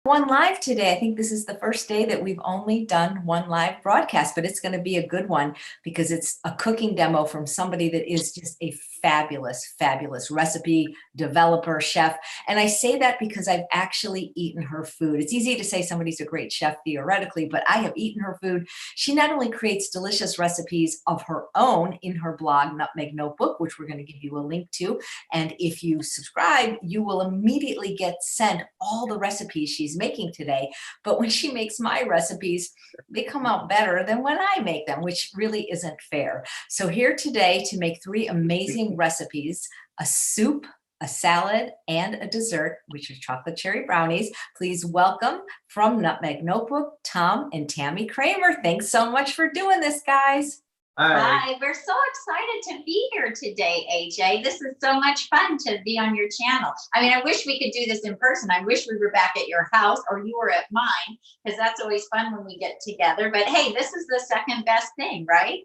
One live today. I think this is the first day that we've only done one live broadcast, but it's going to be a good one because it's a cooking demo from somebody that is just a fabulous, fabulous recipe developer, chef. And I say that because I've actually eaten her food. It's easy to say somebody's a great chef theoretically, but I have eaten her food. She not only creates delicious recipes of her own in her blog, Nutmeg Notebook, which we're going to give you a link to. And if you subscribe, you will immediately get sent all the recipes she's making today. But when she makes my recipes, they come out better than when I make them, which really isn't fair. So here today to make 3 amazing recipes: a soup, a salad, and a dessert, which is chocolate cherry brownies. Please welcome from Nutmeg Notebook, Tom and Tami Kramer. Thanks so much for doing this, guys. Hi, we're so excited to be here today, AJ. This is so much fun to be on your channel. I mean, I wish we could do this in person. I wish we were back at your house or you were at mine, because that's always fun when we get together. But hey, this is the second best thing, right?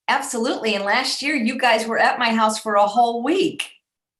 Absolutely. And last year, you guys were at my house for a whole week.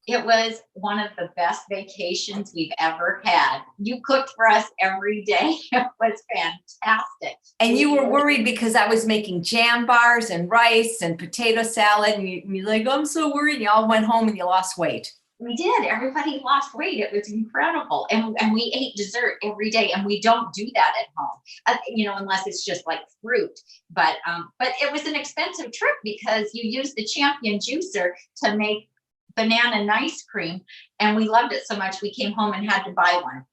It was one of the best vacations we've ever had. You cooked for us every day. It was fantastic. And you were worried because I was making jam bars and rice and potato salad. And you're like, I'm so worried. You all went home and you lost weight. We did. Everybody lost weight. It was incredible. And we ate dessert every day. And we don't do that at home, unless it's just like fruit. But it was an expensive trip because you used the Champion juicer to make banana ice cream, and we loved it so much we came home and had to buy one.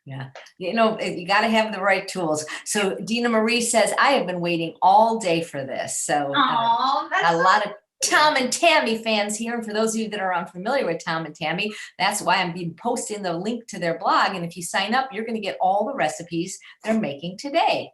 Yeah, you got to have the right tools. So Dina Marie says, I have been waiting all day for this. So that's a lot of Tom and Tami fans here. And for those of you that are unfamiliar with Tom and Tami, that's why I'm being posting the link to their blog. And if you sign up, you're going to get all the recipes they're making today.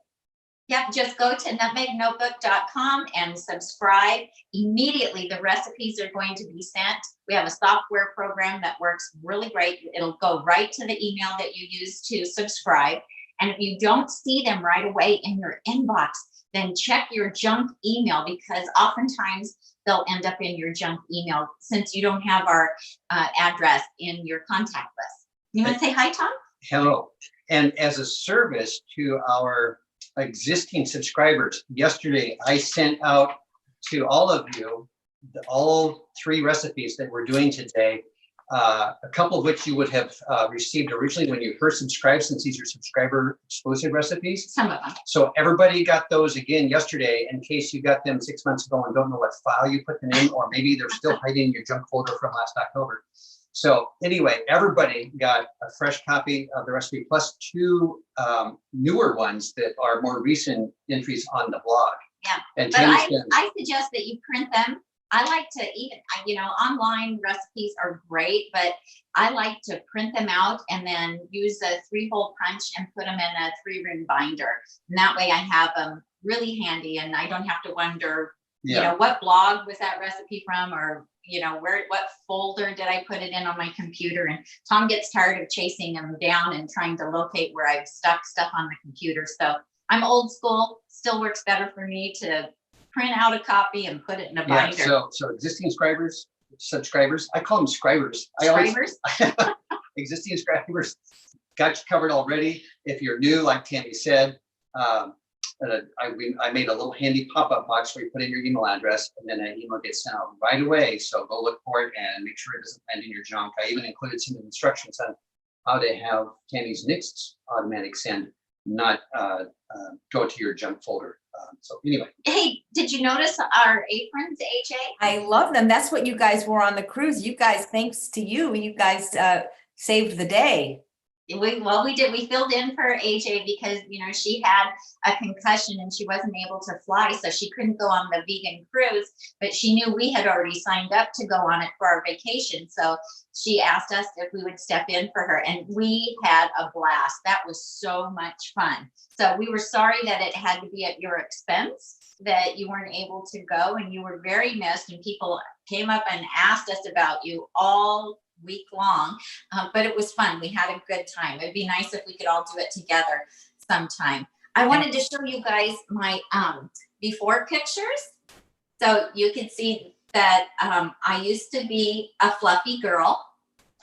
Yep, just go to nutmegnotebook.com and subscribe. Immediately, the recipes are going to be sent. We have a software program that works really great. It'll go right to the email that you use to subscribe. And if you don't see them right away in your inbox, then check your junk email, because oftentimes they'll end up in your junk email since you don't have our address in your contact list. You want to say hi, Tom? Hello. And as a service to our existing subscribers, yesterday I sent out to all of you all 3 recipes that we're doing today, a couple of which you would have received originally when you first subscribed, since these are subscriber exclusive recipes. Some of them. So everybody got those again yesterday, in case you got them 6 months ago and don't know what file you put them in, or maybe they're still hiding in your junk folder from last October. So anyway, everybody got a fresh copy of the recipe, plus 2 newer ones that are more recent entries on the blog. Yeah, and but I suggest that you print them. I like to online recipes are great, but I like to print them out and then use a 3-hole punch and put them in a 3-ring binder. And that way I have them really handy, and I don't have to wonder, what blog was that recipe from, or what folder did I put it in on my computer. And Tom gets tired of chasing them down and trying to locate where I've stuck stuff on the computer. So I'm old school. Still works better for me to print out a copy and put it in a binder. So existing subscribers, I call them scribers. Existing subscribers got you covered already. If you're new, like Tami said, I made a little handy pop-up box where you put in your email address, and then an email gets sent out right away. So go look for it and make sure it doesn't end in your junk. I even included some instructions on how to have Tami's next automatic send not go to your junk folder. So anyway. Hey, did you notice our aprons, AJ? I love them. That's what you guys wore on the cruise. You guys, thanks to you guys saved the day. We did. We filled in for AJ because, she had a concussion and she wasn't able to fly, so she couldn't go on the vegan cruise, but she knew we had already signed up to go on it for our vacation. So she asked us if we would step in for her, and we had a blast. That was so much fun. So we were sorry that it had to be at your expense, that you weren't able to go, and you were very missed, and people came up and asked us about you all week long, but it was fun. We had a good time. It'd be nice if we could all do it together sometime. I wanted to show you guys my before pictures, so you can see that I used to be a fluffy girl.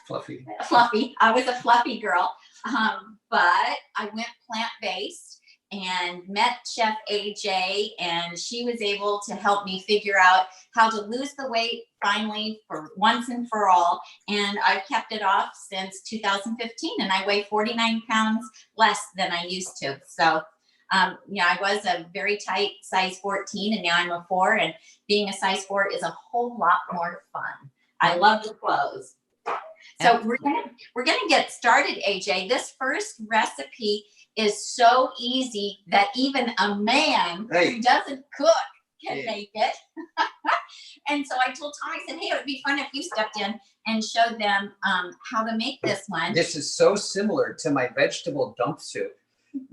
Fluffy. I was a fluffy girl. but I went plant-based and met Chef AJ, and she was able to help me figure out how to lose the weight finally for once and for all. And I've kept it off since 2015, and I weigh 49 pounds less than I used to. So, yeah, I was a very tight size 14, and now I'm a 4, and being a size 4 is a whole lot more fun. I love the clothes. So we're gonna get started, AJ. This first recipe is so easy that even a man who doesn't cook can make it. And so I told Tom, I said, hey, it would be fun if you stepped in and showed them how to make this one. This is so similar to my vegetable dump soup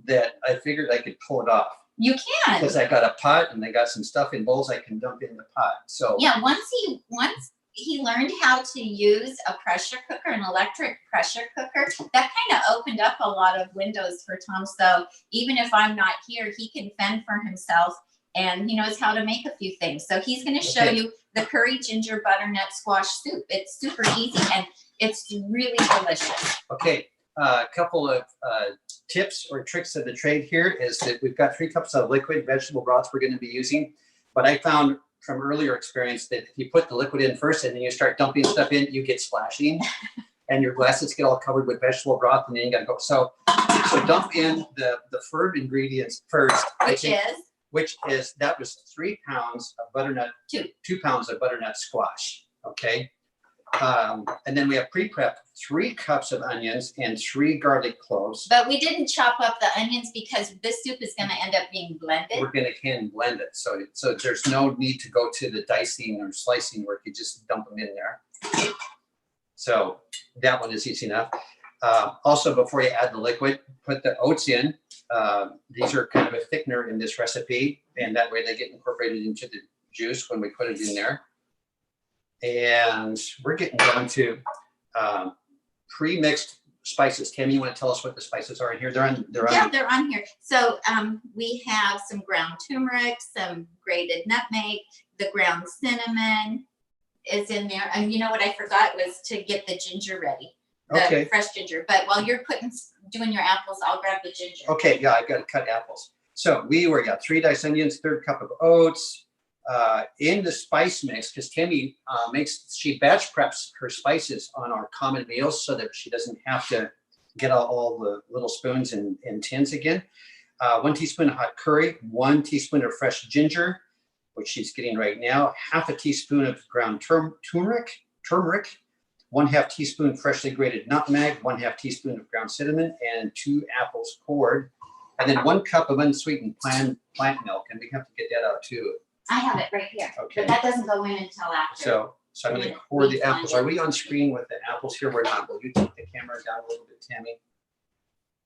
that I figured I could pull it off. You can. Because I got a pot and I got some stuff in bowls I can dump in the pot. So yeah, once he learned how to use a pressure cooker, an electric pressure cooker, that kind of opened up a lot of windows for Tom. So even if I'm not here, he can fend for himself, and he knows how to make a few things. So he's going to show you the Curry Ginger Butternut Squash Soup. It's super easy and it's really delicious. Okay, a couple of tips or tricks of the trade here is that we've got 3 cups of liquid vegetable broth we're going to be using. But I found from earlier experience that if you put the liquid in first and then you start dumping stuff in, you get splashing and your glasses get all covered with vegetable broth, and then you got to go. So dump in the firm ingredients first. Which is that was 3 pounds of butternut, 2 pounds of butternut squash. Okay. And then we have pre-prepped 3 cups of onions and 3 garlic cloves. But we didn't chop up the onions because this soup is going to end up being blended. We're going to hand blend it. So there's no need to go to the dicing or slicing work. You just dump them in there. So that one is easy enough. Also, before you add the liquid, put the oats in. These are kind of a thickener in this recipe, and that way they get incorporated into the juice when we put it in there. And we're getting down to pre-mixed spices. Tami, you want to tell us what the spices are in here? They're on here. So we have some ground turmeric, some grated nutmeg, the ground cinnamon is in there. And you know what I forgot was to get the ginger ready. The fresh ginger. But while you're doing your apples, I'll grab the ginger. Okay, yeah, I've got to cut apples. So we got 3 diced onions, 1/3 cup of oats. In the spice mix, because Tami she batch preps her spices on our common meals so that she doesn't have to get all the little spoons and tins again. 1 teaspoon of hot curry, 1 teaspoon of fresh ginger, which she's getting right now, 1/2 teaspoon of ground turmeric, 1/2 teaspoon freshly grated nutmeg, 1/2 teaspoon of ground cinnamon, and 2 apples cored, and then 1 cup of unsweetened plant milk, and we have to get that out too. I have it right here. Okay. But that doesn't go in until after. So I'm going to core the apples. Are we on screen with the apples here? We're not. Will you take the camera down a little bit, Tami?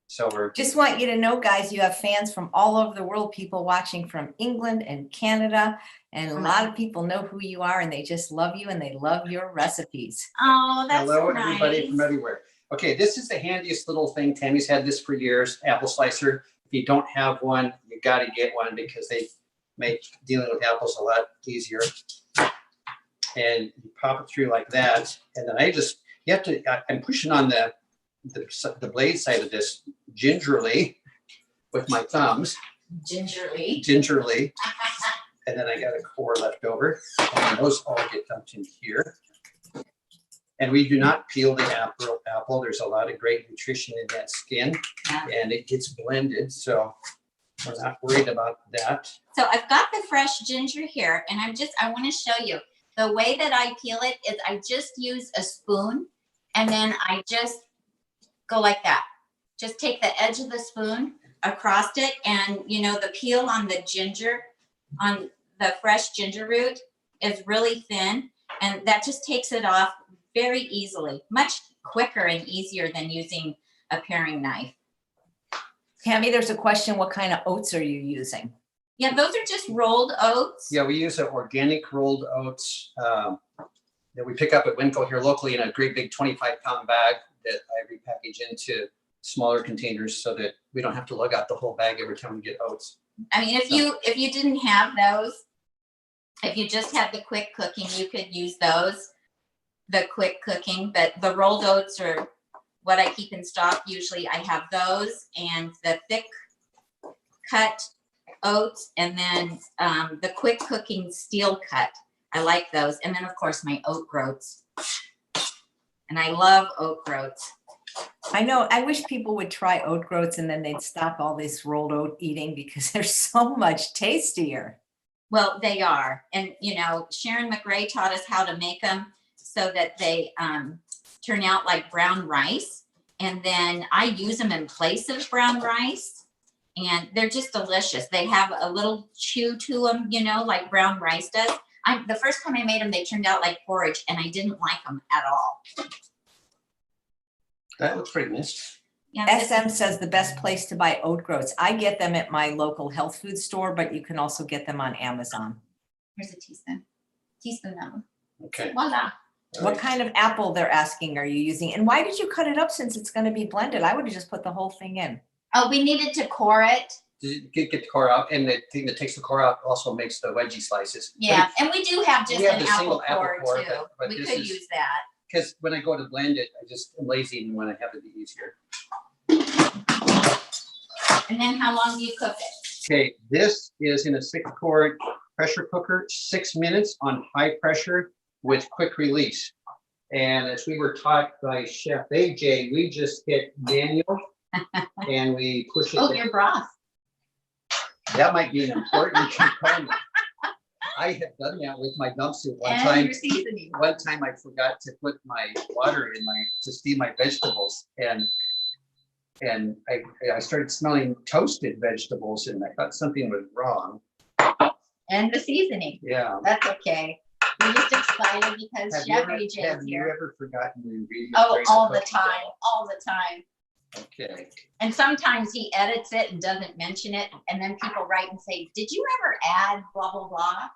So we're just want you to know, guys, you have fans from all over the world, people watching from England and Canada, and a lot of people know who you are, and they just love you and they love your recipes. Oh, that's hello, nice. Everybody from everywhere. Okay, this is the handiest little thing. Tami's had this for years, apple slicer. If you don't have one, you got to get one because they make dealing with apples a lot easier. And you pop it through like that, and then I'm pushing on the blade side of this gingerly with my thumbs. Gingerly. And then I got a core left over, and those all get dumped in here. And we do not peel the apple. There's a lot of great nutrition in that skin, and it gets blended, so we're not worried about that. So I've got the fresh ginger here, and I want to show you. The way that I peel it is I just use a spoon, and then I just go like that. Just take the edge of the spoon across it, and the peel on the ginger, on the fresh ginger root is really thin, and that just takes it off very easily, much quicker and easier than using a paring knife. Tami, there's a question, what kind of oats are you using? Yeah, those are just rolled oats. Yeah, we use organic rolled oats that we pick up at Winco here locally in a great big 25-pound bag that I repackage into smaller containers so that we don't have to lug out the whole bag every time we get oats. I mean, if you didn't have those, if you just had the quick cooking, you could use those, the quick cooking, but the rolled oats are what I keep in stock. Usually I have those and the thick cut oats, and then the quick cooking steel cut. I like those. And then of course my Oat Groats. And I love Oat Groats. I know, I wish people would try Oat Groats and then they'd stop all this rolled oat eating because they're so much tastier. Well, they are. And, you know, Sharon McRae taught us how to make them so that they turn out like brown rice. And then I use them in place of brown rice. And they're just delicious. They have a little chew to them, you know, like brown rice does. The first time I made them, they turned out like porridge, and I didn't like them at all. That looks pretty nice. Yeah, SM says the best place to buy Oat Groats. I get them at my local health food store, but you can also get them on Amazon. here's a teaspoon. Teaspoon of them. Okay. Voila. All What right. kind of apple, they're asking, are you using? And why did you cut it up since it's going to be blended? I would have just put the whole thing in. Oh, we needed to core it. Get the core out, and the thing that takes the core out also makes the wedgie slices. Yeah, and we do have just We have an the apple single apple core core, too. but We this could is- use that. Because when I go to blend it, I just am lazy and want to have it be easier. And then how long do you cook it? Okay, this is in a 6-quart pressure cooker, 6 minutes on high pressure with quick release. And as we were taught by Chef AJ, we just hit manual and we push it Oh, down. your broth. That might be an important component. I have done that with my dump soup one And time. your seasoning. One time I forgot to put my water in to steam my vegetables, and I started smelling toasted vegetables, and I thought something was wrong. And the seasoning. Yeah. That's okay. We're just excited because Have you Chef ever, AJ have is you here. ever forgotten the ingredients? Oh, during all the cooking? time, all the time. Okay. And sometimes he edits it and doesn't mention it. And then people write and say, did you ever add blah, blah, blah?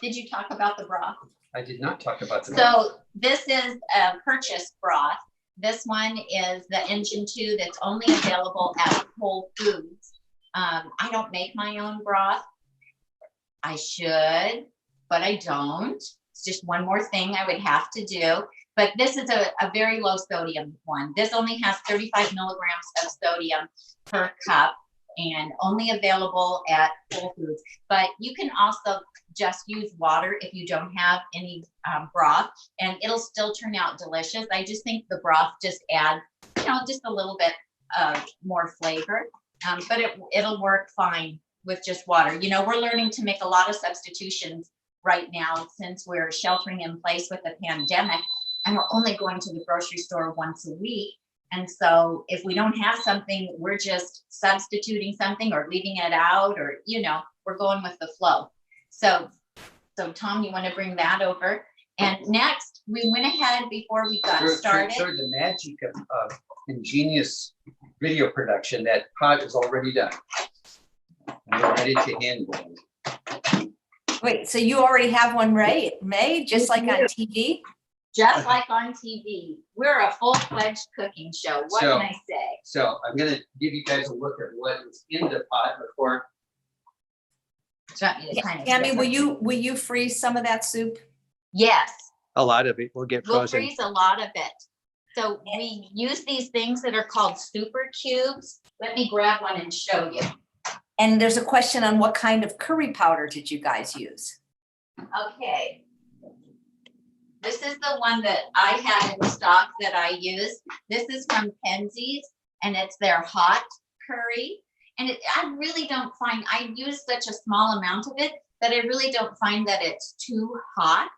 Did you talk about the broth? I did not talk about the. So this is a purchased broth. This one is the Engine 2 that's only available at Whole Foods. I don't make my own broth. I should, but I don't. It's just one more thing I would have to do. But this is a very low sodium one. This only has 35 milligrams of sodium per cup and only available at Whole Foods. But you can also just use water if you don't have any broth, and it'll still turn out delicious. I just think the broth just adds, just a little bit more flavor, but it'll work fine with just water. We're learning to make a lot of substitutions right now since we're sheltering in place with the pandemic, and we're only going to the grocery store once a week. And so if we don't have something, we're just substituting something or leaving it out, or, we're going with the flow. So Tom, you want to bring that over? And next, we went ahead before we got started. Sure, the magic of ingenious video production, that pot is already done. And we're ready to hand blend. Wait, so you already have one made, just like on TV? Just like on TV. We're a full-fledged cooking show. What can I say? So I'm going to give you guys a look at what is in the pot before. Tami, will you freeze some of that soup? Yes. A lot of it will get We'll frozen. freeze a lot of it. So we use these things that are called super cubes. Let me grab one and show you. And there's a question on what kind of curry powder did you guys use? Okay. This is the one that I had in stock that I use. This is from Penzeys, and it's their hot curry. And I really don't find, I use such a small amount of it that I really don't find that it's too hot.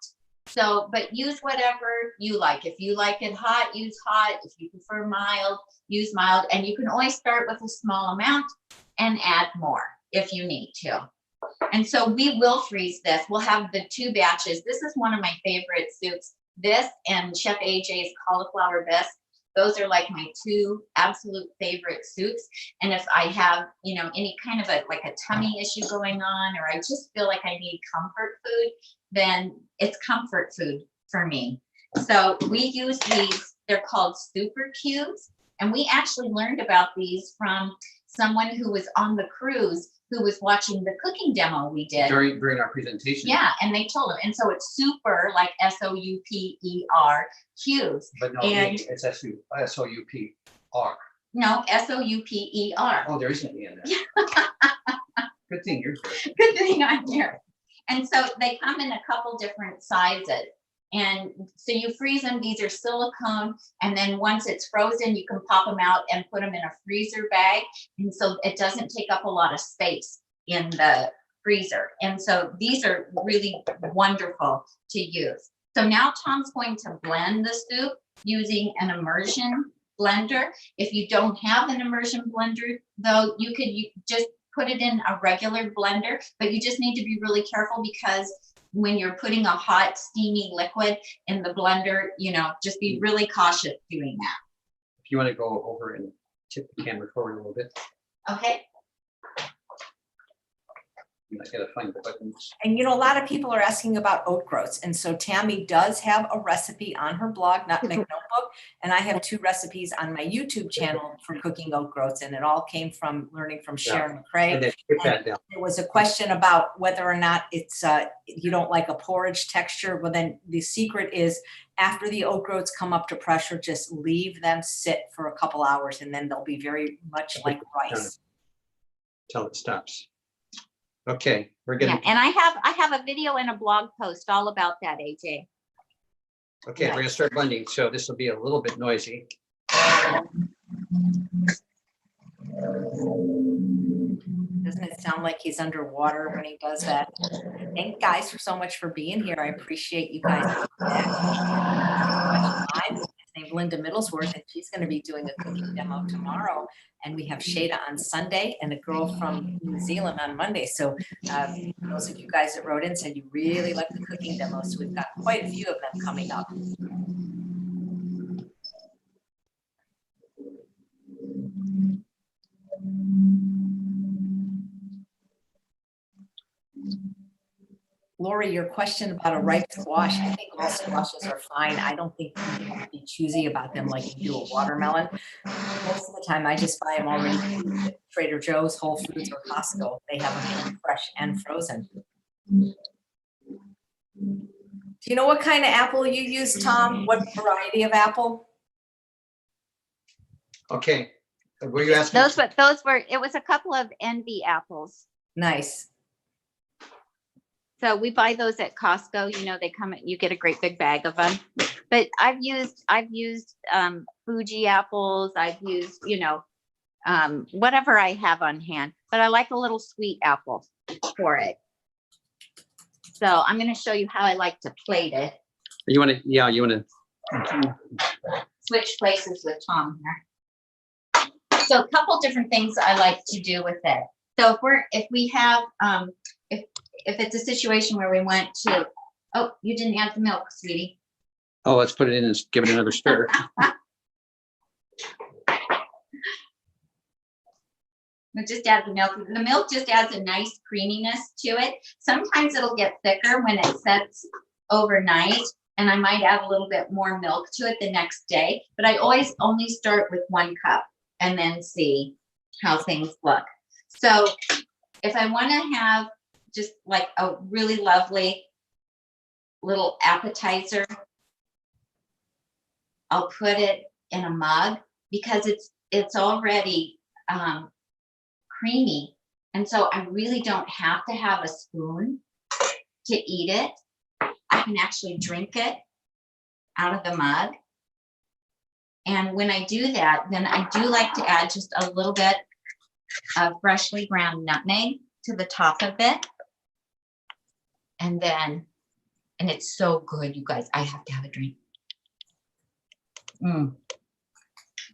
So, but use whatever you like. If you like it hot, use hot. If you prefer mild, use mild. And you can always start with a small amount and add more if you need to. And so we will freeze this. We'll have the 2 batches. This is one of my favorite soups. This and Chef AJ's cauliflower bisque. Those are like my 2 absolute favorite soups. And if I have, any kind of a tummy issue going on, or I just feel like I need comfort food, then it's comfort food for me. So we use these, they're called super cubes. And we actually learned about these from someone who was on the cruise who was watching the cooking demo we did. During our presentation. Yeah, and they told him. And so it's super, like SOUPER, Hughes. But no, And it's SOUPR. no, SOUPER. Oh, there isn't any in there. Good thing you're here. Good thing I'm here. And so they come in a couple different sizes. And so you freeze them. These are silicone. And then once it's frozen, you can pop them out and put them in a freezer bag. And so it doesn't take up a lot of space in the freezer. And so these are really wonderful to use. So now Tom's going to blend the soup using an immersion blender. If you don't have an immersion blender, though, you could just put it in a regular blender, but you just need to be really careful because when you're putting a hot, steamy liquid in the blender, you know, just be really cautious doing that. If you want to go over and tip the camera forward a little bit, Okay. I gotta find the buttons. And you know, a lot of people are asking about oat groats. And so Tami does have a recipe on her blog, Nutmeg Notebook. And I have 2 recipes on my YouTube channel for cooking oat groats. And it all came from learning from Sharon McRae. And then skip that down. There was a question about whether or not it's you don't like a porridge texture. Well, then the secret is after the oat groats come up to pressure, just leave them sit for a couple hours and then they'll be very much like rice. Till it stops. Okay, we're getting. Yeah, and I have a video and a blog post all about that, AJ. Okay, we're gonna start blending. So this will be a little bit noisy. Doesn't it sound like he's underwater when he does that? Thank you guys so much for being here. I appreciate you guys. His name's Linda Middlesworth, and she's going to be doing a cooking demo tomorrow. And we have Shada on Sunday and a girl from New Zealand on Monday. So those of you guys that wrote in said you really like the cooking demo. So we've got quite a few of them coming up. Lori, your question about a ripe squash, I think all squashes are fine. I don't think you have to be choosy about them like you do a watermelon. Most of the time, I just buy them already at Trader Joe's, Whole Foods, or Costco. They have them fresh and frozen. Do you know what kind of apple you use, Tom? What variety of apple? Okay, were you asking? Those were, it was a couple of envy apples. Nice. So we buy those at Costco. You know, they come, you get a great big bag of them. But I've used Fuji apples. I've used, you know, whatever I have on hand. But I like a little sweet apple for it. So I'm going to show you how I like to plate it. You want to? Yeah, you want to. Switch places with Tom here. So a couple different things I like to do with it. So if we have if it's a situation where we want to, oh, you didn't add the milk, sweetie. Oh, let's put it in and give it another stir. We'll just add the milk. The milk just adds a nice creaminess to it. Sometimes it'll get thicker when it sets overnight, and I might add a little bit more milk to it the next day. But I always only start with 1 cup and then see how things look. So if I want to have just like a really lovely little appetizer, I'll put it in a mug because it's already creamy. And so I really don't have to have a spoon to eat it. I can actually drink it out of the mug. And when I do that, then I do like to add just a little bit of freshly ground nutmeg to the top of it. And it's so good, you guys. I have to have a drink.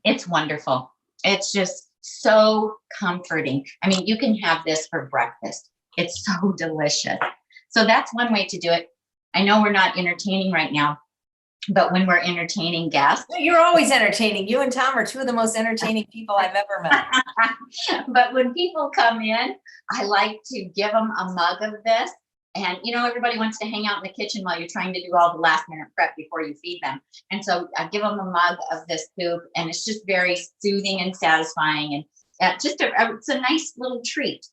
It's wonderful. It's just so comforting. I mean, you can have this for breakfast. It's so delicious. So that's one way to do it. I know we're not entertaining right now, but when we're entertaining guests. You're always entertaining. You and Tom are 2 of the most entertaining people I've ever met. But when people come in, I like to give them a mug of this. And, you know, everybody wants to hang out in the kitchen while you're trying to do all the last minute prep before you feed them. And so I give them a mug of this soup, and it's just very soothing and satisfying. And just it's a nice little treat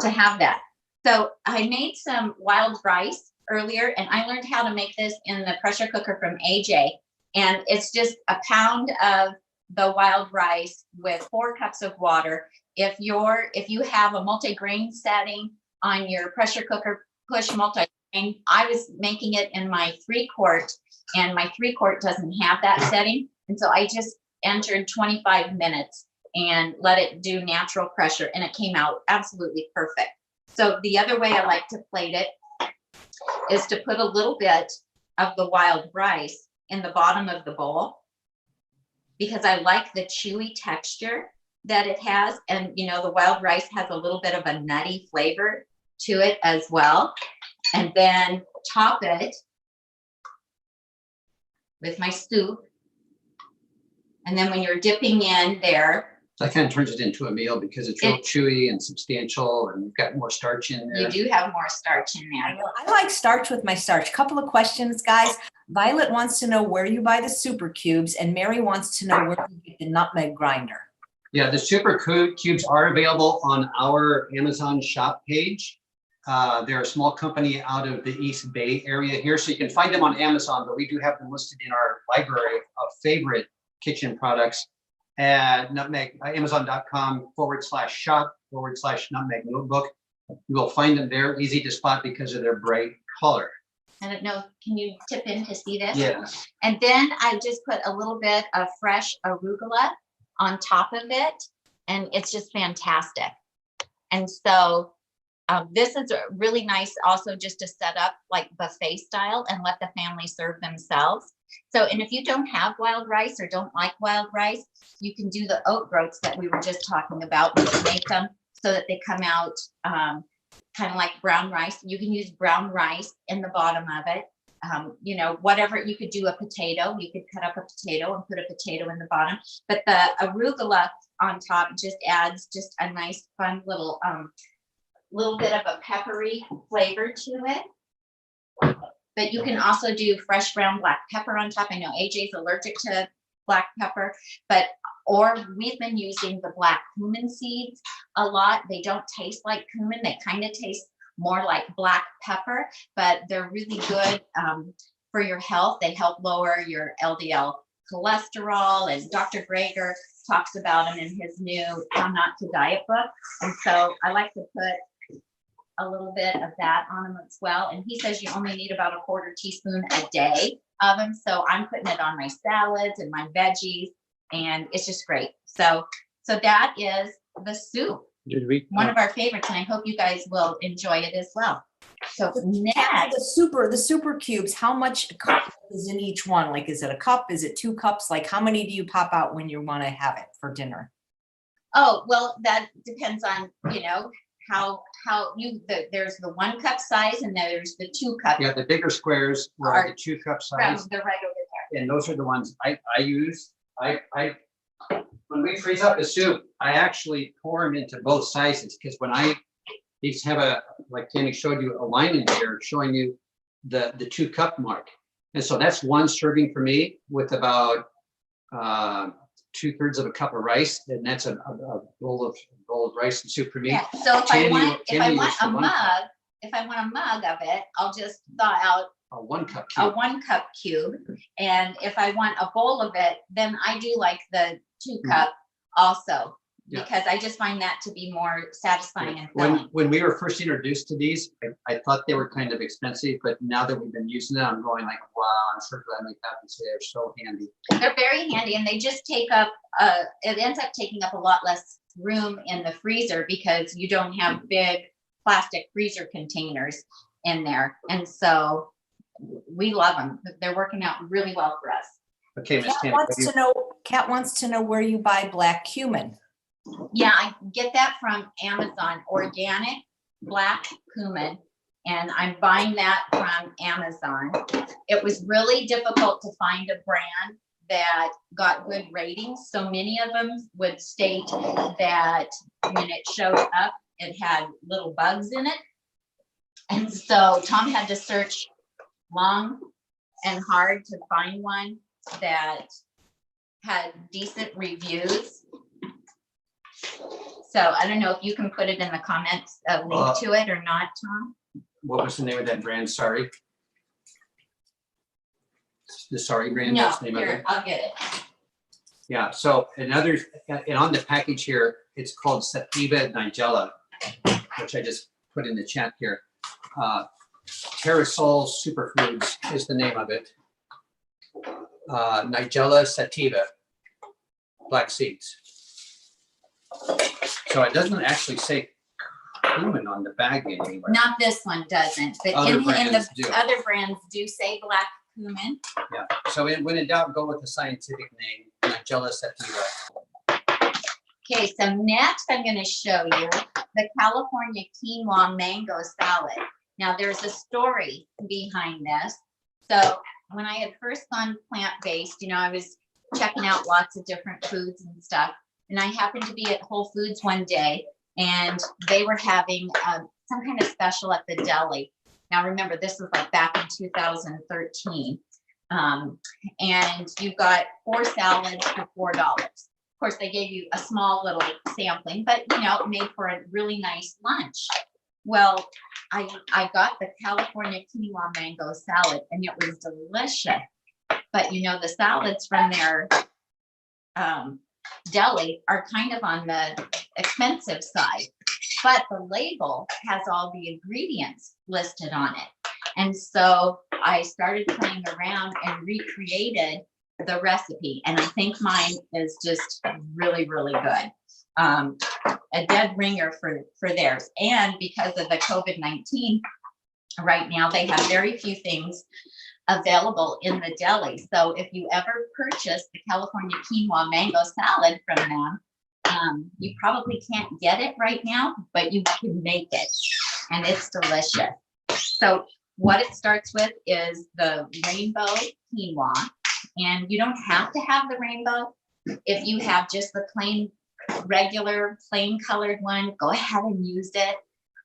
to have that. So I made some wild rice earlier, and I learned how to make this in the pressure cooker from AJ. And it's just a pound of the wild rice with 4 cups of water. If you have a multi-grain setting on your pressure cooker, push multi-grain. I was making it in my 3-quart, and my 3-quart doesn't have that setting. And so I just entered 25 minutes and let it do natural pressure, and it came out absolutely perfect. So the other way I like to plate it is to put a little bit of the wild rice in the bottom of the bowl, because I like the chewy texture that it has. And you know, the wild rice has a little bit of a nutty flavor to it as well. And then top it with my soup. And then when you're dipping in there, that kind of turns it into a meal because it's real chewy and substantial, and you've got more starch in there. You do have more starch in there. I like starch with my starch. Couple of questions, guys. Violet wants to know where you buy the super cubes, and Mary wants to know where you get the nutmeg grinder. Yeah, the super cubes are available on our Amazon shop page. They're a small company out of the East Bay area here, so you can find them on Amazon, but we do have them listed in our library of favorite kitchen products at Amazon.com/shop/Nutmeg Notebook. You will find them there, easy to spot because of their bright color. I don't know, can you tip in to see this? Yes. And then I just put a little bit of fresh arugula on top of it, and it's just fantastic. And so this is really nice also just to set up like buffet style and let the family serve themselves. So, and if you don't have wild rice or don't like wild rice, you can do the oat groats that we were just talking about. You can make them so that they come out kind of like brown rice. You can use brown rice in the bottom of it. You know, whatever, you could do a potato. You could cut up a potato and put a potato in the bottom. But the arugula on top just adds just a nice fun little bit of a peppery flavor to it. But you can also do fresh ground black pepper on top. I know AJ's allergic to black pepper, or we've been using the black cumin seeds a lot. They don't taste like cumin. They kind of taste more like black pepper, but they're really good for your health. They help lower your LDL cholesterol, and Dr. Greger talks about them in his new How Not to Diet book. And so I like to put a little bit of that on them as well. And he says you only need about a 1/4 teaspoon a day of them. So I'm putting it on my salads and my veggies, and it's just great. So that is the soup. One of our favorites, and I hope you guys will enjoy it as well. So next, the super cubes, how much is in each one? Like, is it a cup? Is it 2 cups? Like, how many do you pop out when you want to have it for dinner? Oh, well, that depends on, you know, there's the 1 cup size, and there's the 2 cup. Yeah, the bigger squares are the 2 cup size. They're right over there. And those are the ones I use. When we freeze up the soup, I actually pour them into both sizes, because when I used to have like Tami showed you, a line in here showing you the 2 cup mark. And so that's 1 serving for me with about 2/3 of a cup of rice, and that's a bowl of rice and soup for me. Yeah. So if I want a mug of it, I'll just thaw out a 1 cup cube. A 1 cup cube. And if I want a bowl of it, then I do like the 2 cup also, because I just find that to be more satisfying and filling. When we were first introduced to these, I thought they were kind of expensive, but now that we've been using them, I'm going like, wow, I'm so glad they have these. They're so handy. They're very handy, and they just take up, it ends up taking up a lot less room in the freezer because you don't have big plastic freezer containers in there. And so we love them. They're working out really well for us. Okay, Ms. Tami. Kat wants to know where you buy black cumin. Yeah, I get that from Amazon, organic black cumin, and I'm buying that from Amazon. It was really difficult to find a brand that got good ratings. So many of them would state that when it showed up, it had little bugs in it. And so Tom had to search long and hard to find one that had decent reviews. So I don't know if you can put it in the comments, a link to it or not, Tom. What was the name of that brand? Sorry. The Sorry brand? No, That's the name of here, it? I'll get it. Yeah, so another, and on the package here, it's called Sativa Nigella, which I just put in the chat here. Terrasol Superfoods is the name of it. Nigella sativa, black seeds. So it doesn't actually say cumin on the bag anywhere. Not this one doesn't, but Other in the brands do. other brands do say black cumin. Yeah, so when in doubt, go with the scientific name, Nigella sativa. Okay, so next I'm going to show you the California Quinoa Mango Salad. Now there's a story behind this. So when I had first gone plant-based, you know, I was checking out lots of different foods and stuff. And I happened to be at Whole Foods one day and they were having some kind of special at the deli. Now remember, this was like back in 2013. And you got 4 salads for $4. Of course, they gave you a small little sampling, but you know, it made for a really nice lunch. Well, I got the California Quinoa Mango Salad and it was delicious. But you know, the salads from their deli are kind of on the expensive side, but the label has all the ingredients listed on it. And so I started playing around and recreated the recipe. And I think mine is just really, really good. A dead ringer for theirs. And because of the COVID-19, right now they have very few things available in the deli. So if you ever purchase the California Quinoa Mango Salad from them, you probably can't get it right now, but you can make it and it's delicious. So what it starts with is the rainbow quinoa, and you don't have to have the rainbow. If you have just the plain, regular, plain colored one, go ahead and use it.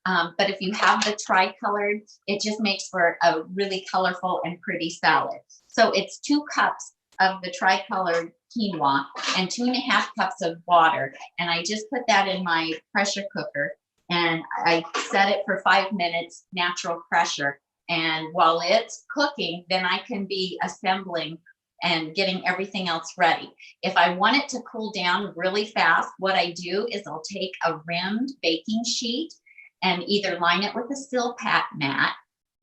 But if you have the tri-colored, it just makes for a really colorful and pretty salad. So it's 2 cups of the tri-colored quinoa and 2.5 cups of water. And I just put that in my pressure cooker and I set it for 5 minutes, natural pressure. And while it's cooking, then I can be assembling and getting everything else ready. If I want it to cool down really fast, what I do is I'll take a rimmed baking sheet and either line it with a steel pat mat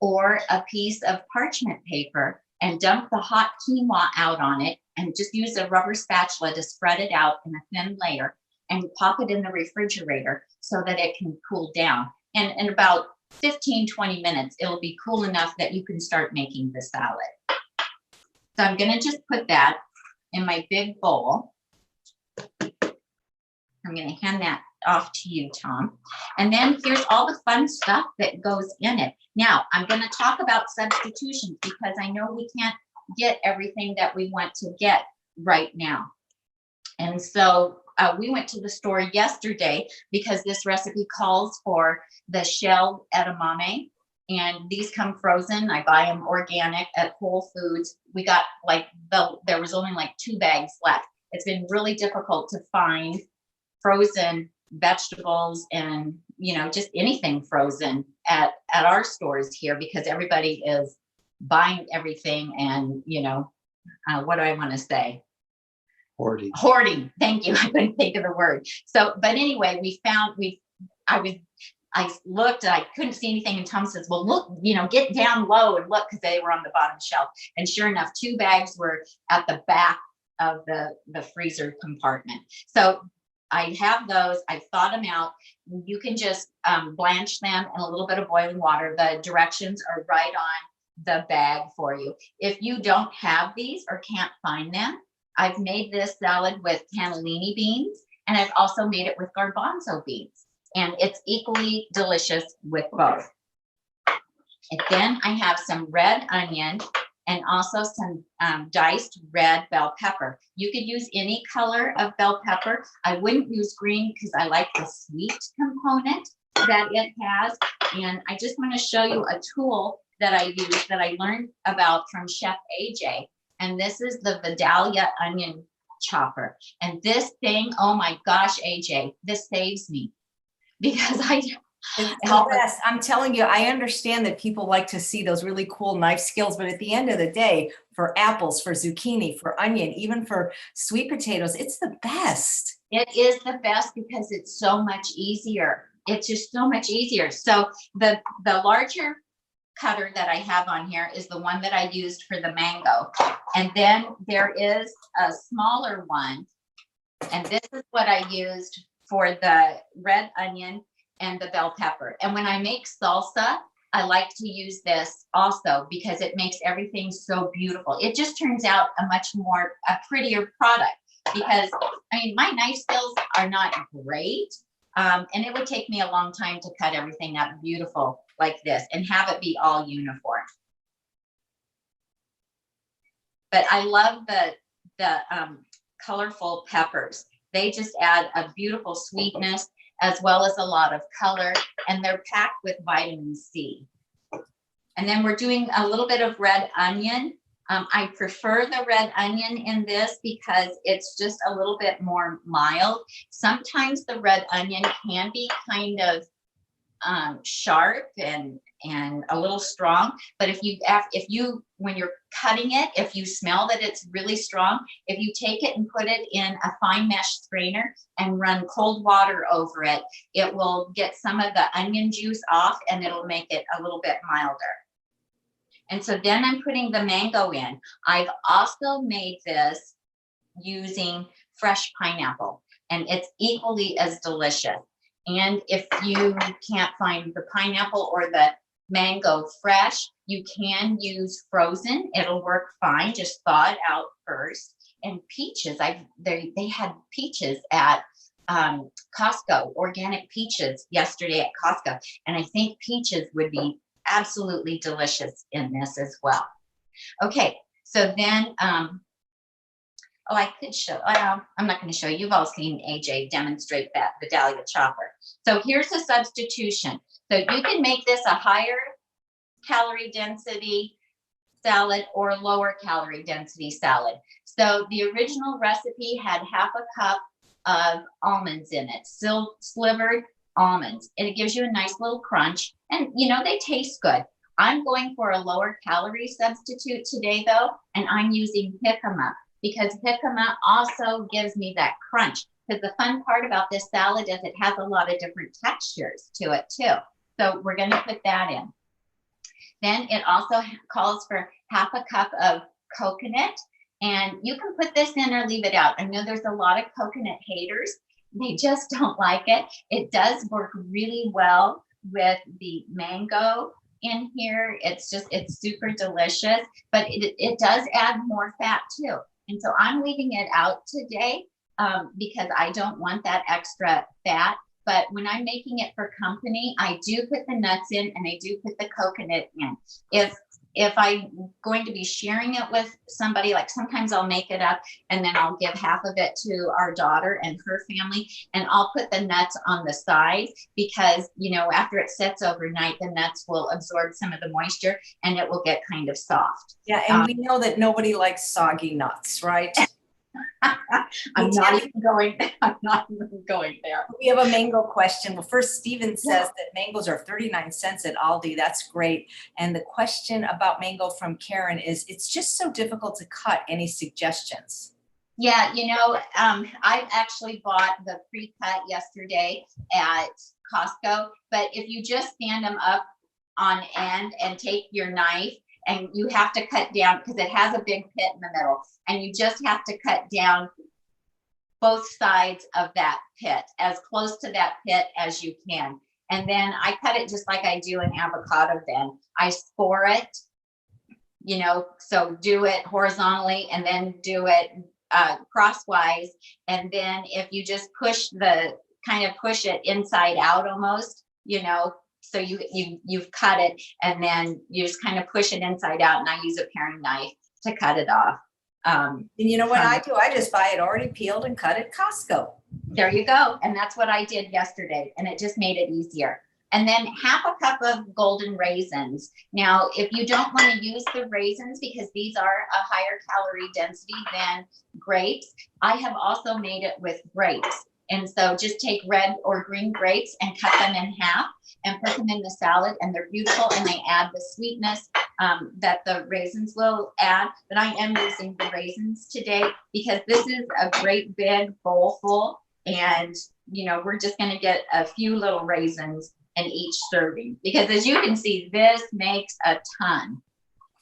or a piece of parchment paper and dump the hot quinoa out on it and just use a rubber spatula to spread it out in a thin layer and pop it in the refrigerator so that it can cool down. And in about 15-20 minutes, it'll be cool enough that you can start making the salad. So I'm going to just put that in my big bowl. I'm going to hand that off to you, Tom. And then here's all the fun stuff that goes in it. Now, I'm going to talk about substitutions because I know we can't get everything that we want to get right now. And so we went to the store yesterday because this recipe calls for the shelled edamame. And these come frozen. I buy them organic at Whole Foods. We got like, there was only like 2 bags left. It's been really difficult to find frozen vegetables and, you know, just anything frozen at our stores here because everybody is buying everything and, you know, what do I want to say? Hoarding. Thank you. I couldn't think of the word. So, but anyway, I looked, I couldn't see anything. And Tom says, well, look, you know, get down low and look, because they were on the bottom shelf. And sure enough, 2 bags were at the back of the freezer compartment. So I have those, I've thawed them out. You can just blanch them in a little bit of boiling water. The directions are right on the bag for you. If you don't have these or can't find them, I've made this salad with cannellini beans, and I've also made it with garbanzo beans. And it's equally delicious with both. And then I have some red onion and also some diced red bell pepper. You could use any color of bell pepper. I wouldn't use green because I like the sweet component that it has. And I just want to show you a tool that I use that I learned about from Chef AJ. And this is the Vidalia onion chopper. And this thing, oh my gosh, AJ, this saves me because It's the best. I'm telling you, I understand that people like to see those really cool knife skills, but at the end of the day, for apples, for zucchini, for onion, even for sweet potatoes, it's the best. It is the best because it's so much easier. It's just so much easier. So the larger cutter that I have on here is the one that I used for the mango. And then there is a smaller one. And this is what I used for the red onion and the bell pepper. And when I make salsa, I like to use this also because it makes everything so beautiful. It just turns out a prettier product because, I mean, my knife skills are not great. And it would take me a long time to cut everything up beautiful like this and have it be all uniform. But I love the colorful peppers. They just add a beautiful sweetness as well as a lot of color, and they're packed with vitamin C. And then we're doing a little bit of red onion. I prefer the red onion in this because it's just a little bit more mild. Sometimes the red onion can be kind of sharp and a little strong, but if you when you're cutting it, if you smell that it's really strong, if you take it and put it in a fine mesh strainer and run cold water over it, it will get some of the onion juice off and it'll make it a little bit milder. And so then I'm putting the mango in. I've also made this using fresh pineapple, and it's equally as delicious. And if you can't find the pineapple or the mango fresh, you can use frozen. It'll work fine. Just thaw it out first. And peaches, they had peaches at Costco, organic peaches yesterday at Costco. And I think peaches would be absolutely delicious in this as well. Okay, so then, I could show, I'm not going to show you. You've all seen AJ demonstrate that Vidalia chopper. So here's a substitution. So you can make this a higher calorie density salad or lower calorie density salad. So the original recipe had half a cup of almonds in it, slivered almonds, and it gives you a nice little crunch, and they taste good. I'm going for a lower calorie substitute today though, and I'm using jicama because jicama also gives me that crunch. Because the fun part about this salad is it has a lot of different textures to it too. So we're going to put that in. Then it also calls for half a cup of coconut, and you can put this in or leave it out. I know there's a lot of coconut haters. They just don't like it. It does work really well with the mango in here. It's super delicious, but it does add more fat too. And so I'm leaving it out today because I don't want that extra fat. But when I'm making it for company, I do put the nuts in and I do put the coconut in. If I'm going to be sharing it with somebody, like sometimes I'll make it up and then I'll give half of it to our daughter and her family, and I'll put the nuts on the side because, after it sits overnight, the nuts will absorb some of the moisture and it will get kind of soft. Yeah, and we know that nobody likes soggy nuts, right? I'm not even going there. We have a mango question. Well, first, Steven says that mangoes are 39 cents at Aldi. That's great. And the question about mango from Karen is, it's just so difficult to cut. Any suggestions? Yeah, I've actually bought the pre-cut yesterday at Costco, but if you just stand them up on end and take your knife, and you have to cut down because it has a big pit in the middle, and you just have to cut down both sides of that pit, as close to that pit as you can. And then I cut it just like I do an avocado then. I score it, so do it horizontally and then do it crosswise. And then if you just push it inside out almost, so you've cut it and then you just kind of push it inside out, and I use a paring knife to cut it off. And you know what I do? I just buy it already peeled and cut at Costco. There you go. And that's what I did yesterday, and it just made it easier. And then half a cup of golden raisins. Now, if you don't want to use the raisins because these are a higher calorie density than grapes, I have also made it with grapes. And so just take red or green grapes and cut them in half and put them in the salad, and they're beautiful, and they add the sweetness that the raisins will add. But I am using the raisins today because this is a great big bowl full, and we're just going to get a few little raisins in each serving, because as you can see, this makes a ton.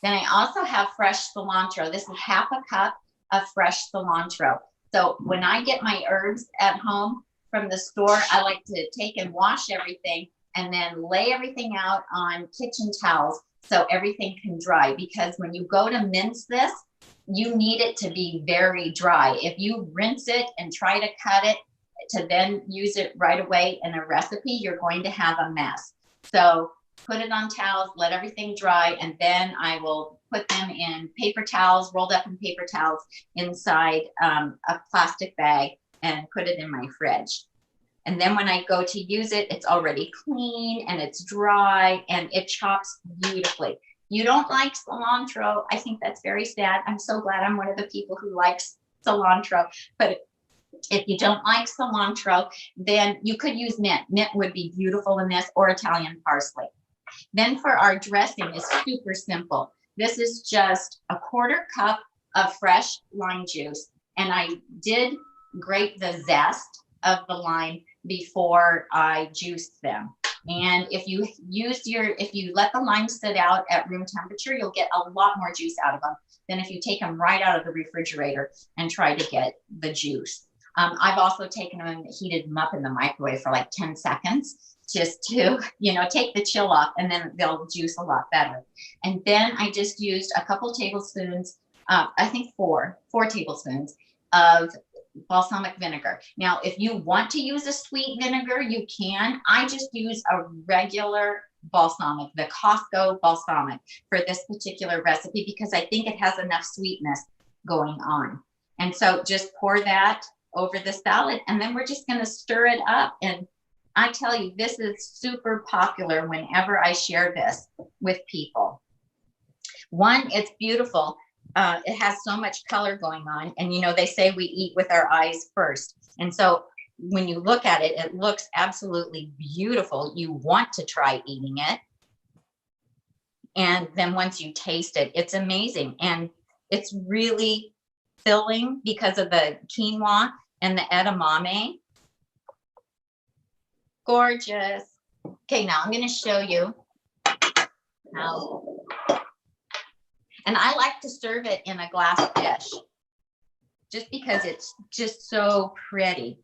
Then I also have fresh cilantro. This is half a cup of fresh cilantro. So when I get my herbs at home from the store, I like to take and wash everything and then lay everything out on kitchen towels so everything can dry. Because when you go to mince this, you need it to be very dry. If you rinse it and try to cut it to then use it right away in a recipe, you're going to have a mess. So put it on towels, let everything dry, and then I will put them in paper towels, rolled up in paper towels inside a plastic bag, and put it in my fridge. And then when I go to use it, it's already clean and it's dry and it chops beautifully. You don't like cilantro. I think that's very sad. I'm so glad I'm one of the people who likes cilantro. But if you don't like cilantro, then you could use mint. Mint would be beautiful in this, or Italian parsley. Then for our dressing, is super simple. This is just a 1/4 cup of fresh lime juice. And I did grate the zest of the lime before I juiced them. And if you let the lime sit out at room temperature, you'll get a lot more juice out of them than if you take them right out of the refrigerator and try to get the juice. I've also taken them and heated them up in the microwave for like 10 seconds just to, take the chill off, and then they'll juice a lot better. And then I just used a couple tablespoons, I think four tablespoons of balsamic vinegar. Now, if you want to use a sweet vinegar, you can. I just use a regular balsamic, the Costco balsamic, for this particular recipe because I think it has enough sweetness going on. And so just pour that over the salad, and then we're just going to stir it up. And I tell you, this is super popular whenever I share this with people. One, it's beautiful. It has so much color going on. And, they say we eat with our eyes first. And so when you look at it, it looks absolutely beautiful. You want to try eating it. And then once you taste it, it's amazing. And it's really filling because of the quinoa and the edamame. Gorgeous. Okay, now I'm going to show you how. And I like to serve it in a glass dish just because it's just so pretty.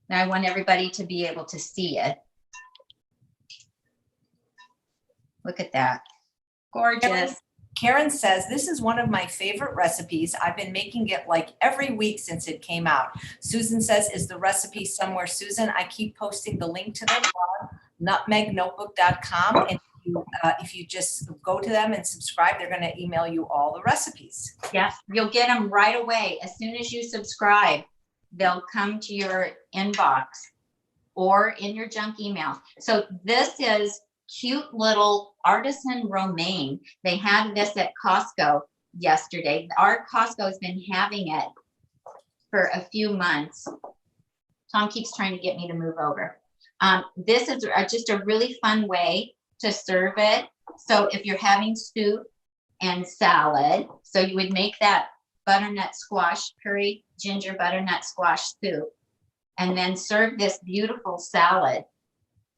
And I want everybody to be able to see it. Look at that. Gorgeous. Karen says, this is one of my favorite recipes. I've been making it like every week since it came out. Susan says, is the recipe somewhere? Susan, I keep posting the link to them on nutmegnotebook.com. And if you just go to them and subscribe, they're going to email you all the recipes. Yes, you'll get them right away. As soon as you subscribe, they'll come to your inbox or in your junk email. So this is cute little artisan romaine. They had this at Costco yesterday. Our Costco has been having it for a few months. Tom keeps trying to get me to move over. This is just a really fun way to serve it. So if you're having soup and salad, so you would make that butternut squash, curry ginger butternut squash soup, and then serve this beautiful salad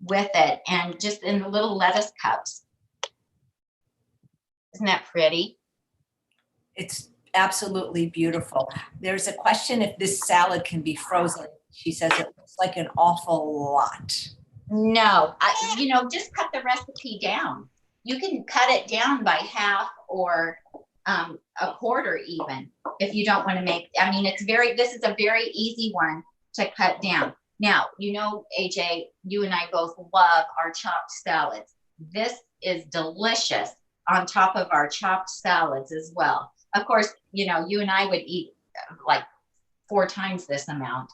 with it, and just in the little lettuce cups. Isn't that pretty? It's absolutely beautiful. There's a question if this salad can be frozen. She says it looks like an awful lot. No, just cut the recipe down. You can cut it down by half or a 1/4 even if you don't want to make. This is a very easy one to cut down. Now, AJ, you and I both love our chopped salads. This is delicious on top of our chopped salads as well. Of course, you and I would eat like 4 times this amount.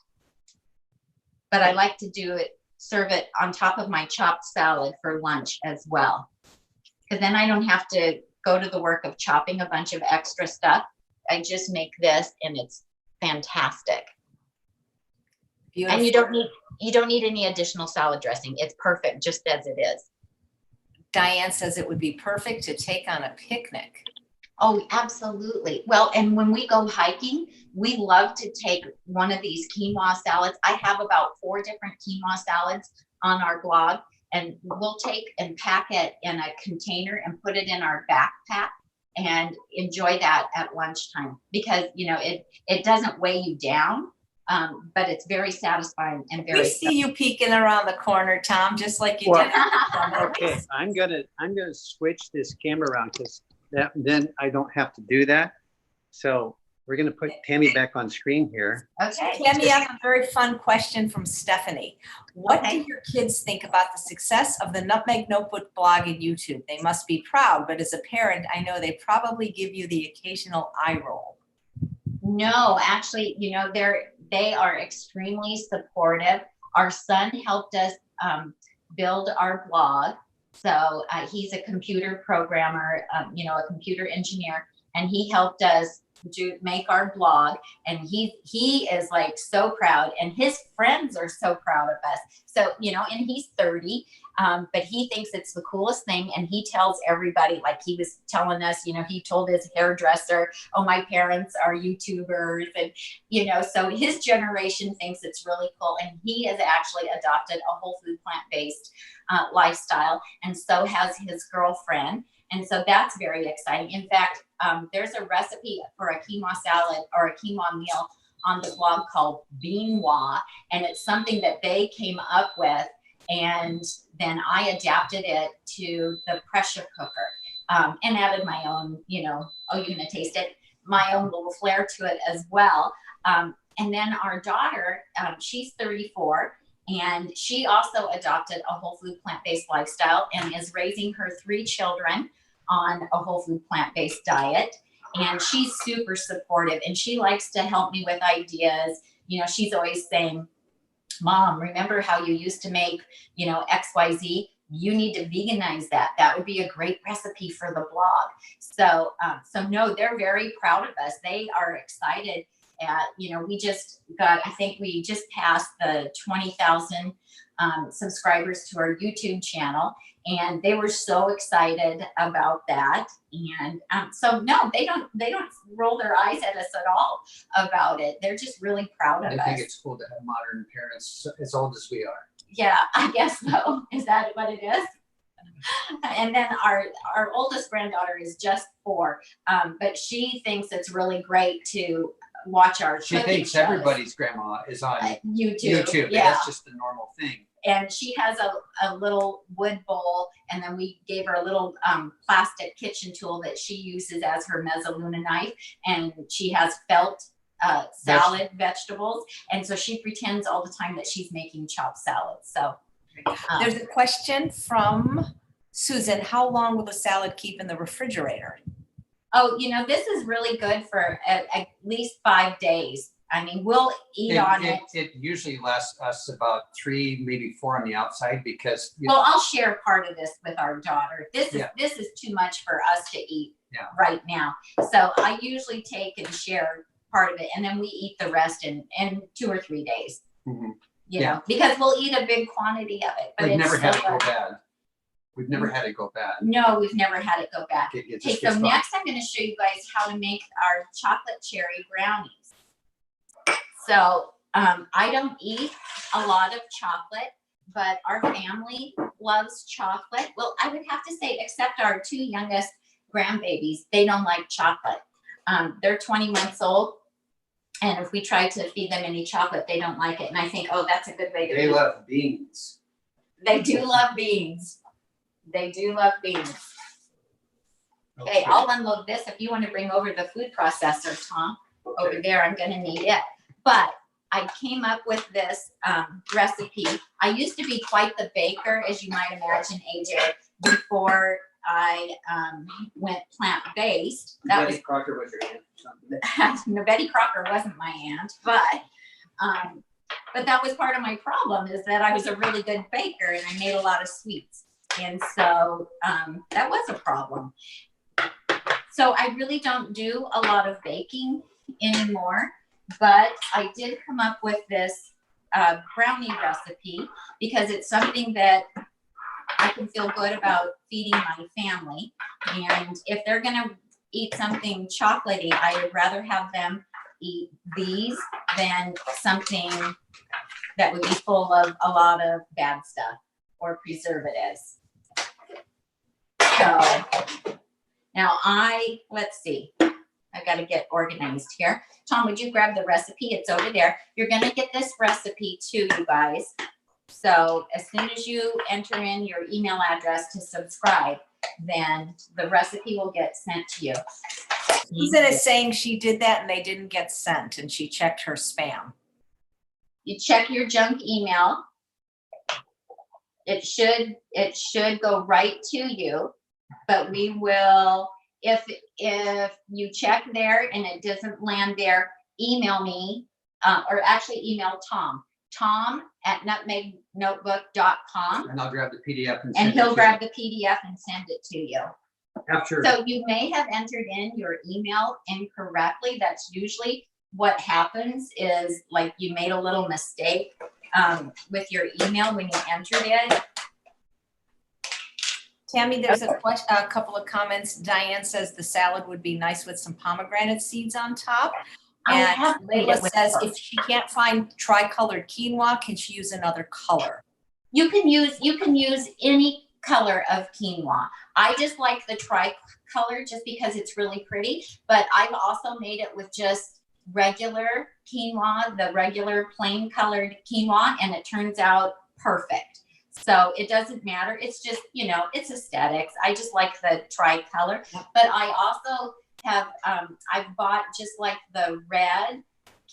But I like to do it serve it on top of my chopped salad for lunch as well. Because then I don't have to go to the work of chopping a bunch of extra stuff. I just make this and it's fantastic. Beautiful. And you don't need any additional salad dressing. It's perfect just as it is. Diane says it would be perfect to take on a picnic. Oh, absolutely. Well, and when we go hiking, we love to take one of these quinoa salads. I have about 4 different quinoa salads on our blog, and we'll take and pack it in a container and put it in our backpack and enjoy that at lunchtime, because, you know, it doesn't weigh you down, but it's very satisfying and very. We see you peeking around the corner, Tom, just like you Well, did. Okay, I'm gonna switch this camera around because then I don't have to do that. So we're gonna put Tami back on screen here. Okay. Tami, I have a very fun question from Stephanie. What do your kids think about the success of the Nutmeg Notebook blog and YouTube? They must be proud, but as a parent, I know they probably give you the occasional eye roll. No, actually, you know, they are extremely supportive. Our son helped us build our blog. So he's a computer programmer, you know, a computer engineer, and he helped us make our blog. And he is like so proud, and his friends are so proud of us. So, you know, and he's 30, but he thinks it's the coolest thing. And he tells everybody, like he was telling us, you know, he told his hairdresser, oh, my parents are YouTubers. And, you know, so his generation thinks it's really cool. And he has actually adopted a whole food plant-based lifestyle. And so has his girlfriend. And so that's very exciting. In fact, there's a recipe for a quinoa salad or a quinoa meal on the blog called Quinoa, and it's something that they came up with, and then I adapted it to the pressure cooker and added my own, you know, oh, you're gonna taste it, my own little flair to it as well. And then our daughter, she's 34, and she also adopted a whole food plant-based lifestyle and is raising her 3 children on a whole food plant-based diet. And she's super supportive, and she likes to help me with ideas. You know, she's always saying, Mom, remember how you used to make, you know, XYZ? You need to veganize that. That would be a great recipe for the blog. So, so no, they're very proud of us. They are excited. You know, we just got, I think we just passed the 20,000 subscribers to our YouTube channel, and they were so excited about that. And so no, they don't roll their eyes at us at all about it. They're just really proud of us. I think it's cool to have modern parents as old as we are. Yeah, I guess so. Is that what it is? And then our oldest granddaughter is just 4, but she thinks it's really great to watch our She cooking thinks shows. everybody's grandma is on YouTube. Yeah. That's just the normal thing. And she has a little wood bowl, and then we gave her a little plastic kitchen tool that she uses as her mezzaluna knife, and she has felt salad vegetables, and so she pretends all the time that she's making chopped salads. So There's a question from Susan. How long will the salad keep in the refrigerator? oh, you know, this is really good for at least 5 days. I mean, we'll eat on it. It usually lasts us about 3, maybe 4 on the outside, because Well, I'll share part of this with our daughter. This is too much for us to eat right now. So I usually take and share part of it, and then we eat the rest in 2 or 3 days. Mhm. You know, because we'll eat a big quantity of it. But we've never had it so go good. bad. We've never had it go bad. No, we've never had it go bad. It just Okay, gets so fun. next I'm going to show you guys how to make our chocolate cherry brownies. So I don't eat a lot of chocolate, but our family loves chocolate. Well, I would have to say, except our 2 youngest grandbabies, they don't like chocolate. They're 20 months old, and if we try to feed them any chocolate, they don't like it. And I think, oh, that's a good way to They feed. love beans. They do love beans. They do love beans. Okay, I'll unload this. If you want to bring over the food processor, Tom, over there, I'm going to need it. But I came up with this recipe. I used to be quite the baker, as you might imagine, AJ, before I went plant-based. That was Betty Crocker was your aunt or something. no, Betty Crocker wasn't my aunt, but But that was part of my problem, is that I was a really good baker and I made a lot of sweets. And so that was a problem. So I really don't do a lot of baking anymore, but I did come up with this brownie recipe because it's something that I can feel good about feeding my family. And if they're gonna eat something chocolatey, I would rather have them eat these than something that would be full of a lot of bad stuff or preservatives. So now let's see, I've got to get organized here. Tom, would you grab the recipe? It's over there. You're going to get this recipe too, you guys. So as soon as you enter in your email address to subscribe, then the recipe will get sent to you. Susan is saying she did that and they didn't get sent, and she checked her spam. You check your junk email. It should go right to you, but we will, if you check there and it doesn't land there, email me, or actually email Tom at nutmegnotebook.com. And I'll grab the PDF and he'll grab the PDF and send it to you. after. So you may have entered in your email incorrectly. That's usually what happens, is like you made a little mistake with your email when you entered it. Tami, there's a couple of comments. Diane says the salad would be nice with some pomegranate seeds on top. And Layla says if she can't find tri-colored quinoa, can she use another color? You can use any color of quinoa. I just like the tri-color just because it's really pretty, but I've also made it with just regular quinoa, the regular plain colored quinoa, and it turns out perfect. So it doesn't matter. It's just, it's aesthetics. I just like the tri-color, but I also have, I've bought just like the red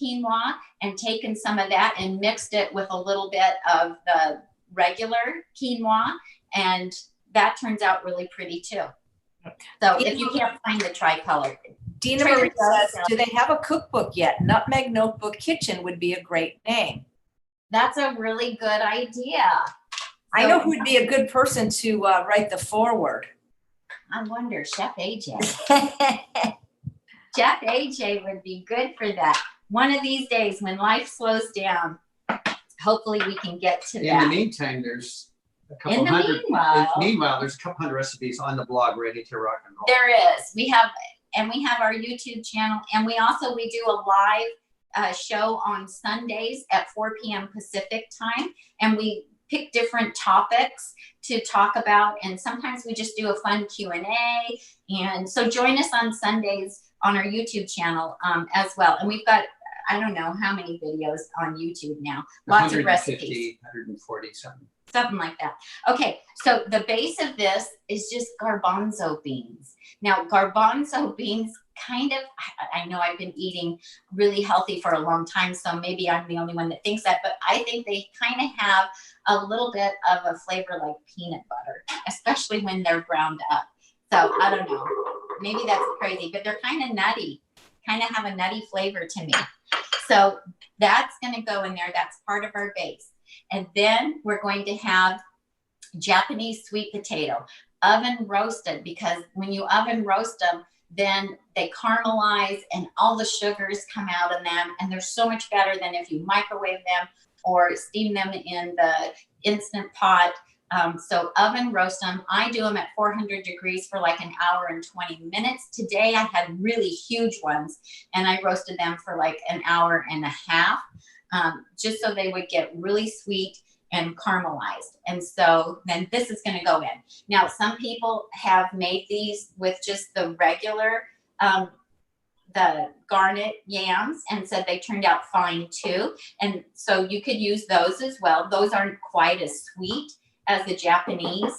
quinoa and taken some of that and mixed it with a little bit of the regular quinoa, and that turns out really pretty too. So if you can't find the tri-color. Dina Marie says, do they have a cookbook yet? Nutmeg Notebook Kitchen would be a great name. That's a really good idea. I know who'd be a good person to write the foreword. I wonder, Chef AJ. Chef AJ would be good for that. One of these days when life slows down, hopefully we can get to that. In the meantime, there's a couple hundred. Meanwhile, there's a couple hundred recipes on the blog ready to rock and roll. There is. We have our YouTube channel, and we do a live show on Sundays at 4 p.m. Pacific time, and we pick different topics to talk about, and sometimes we just do a fun Q&A. And so join us on Sundays on our YouTube channel as well. And we've got, I don't know how many videos on YouTube now, lots of recipes. 140 something. Something like that. Okay, so the base of this is just garbanzo beans. Now, garbanzo beans I know I've been eating really healthy for a long time, so maybe I'm the only one that thinks that, but I think they kind of have a little bit of a flavor like peanut butter, especially when they're ground up. So I don't know, maybe that's crazy, but they're kind of nutty, kind of have a nutty flavor to me. So that's going to go in there. That's part of our base. And then we're going to have Japanese sweet potato, oven roasted, because when you oven roast them, then they caramelize and all the sugars come out of them. And they're so much better than if you microwave them or steam them in the Instant Pot. So oven roast them. I do them at 400 degrees for like an hour and 20 minutes. Today I had really huge ones and I roasted them for like an hour and a half, just so they would get really sweet and caramelized. And so then this is going to go in. Now, some people have made these with just the regular, the garnet yams, and said they turned out fine too. And so you could use those as well. Those aren't quite as sweet as the Japanese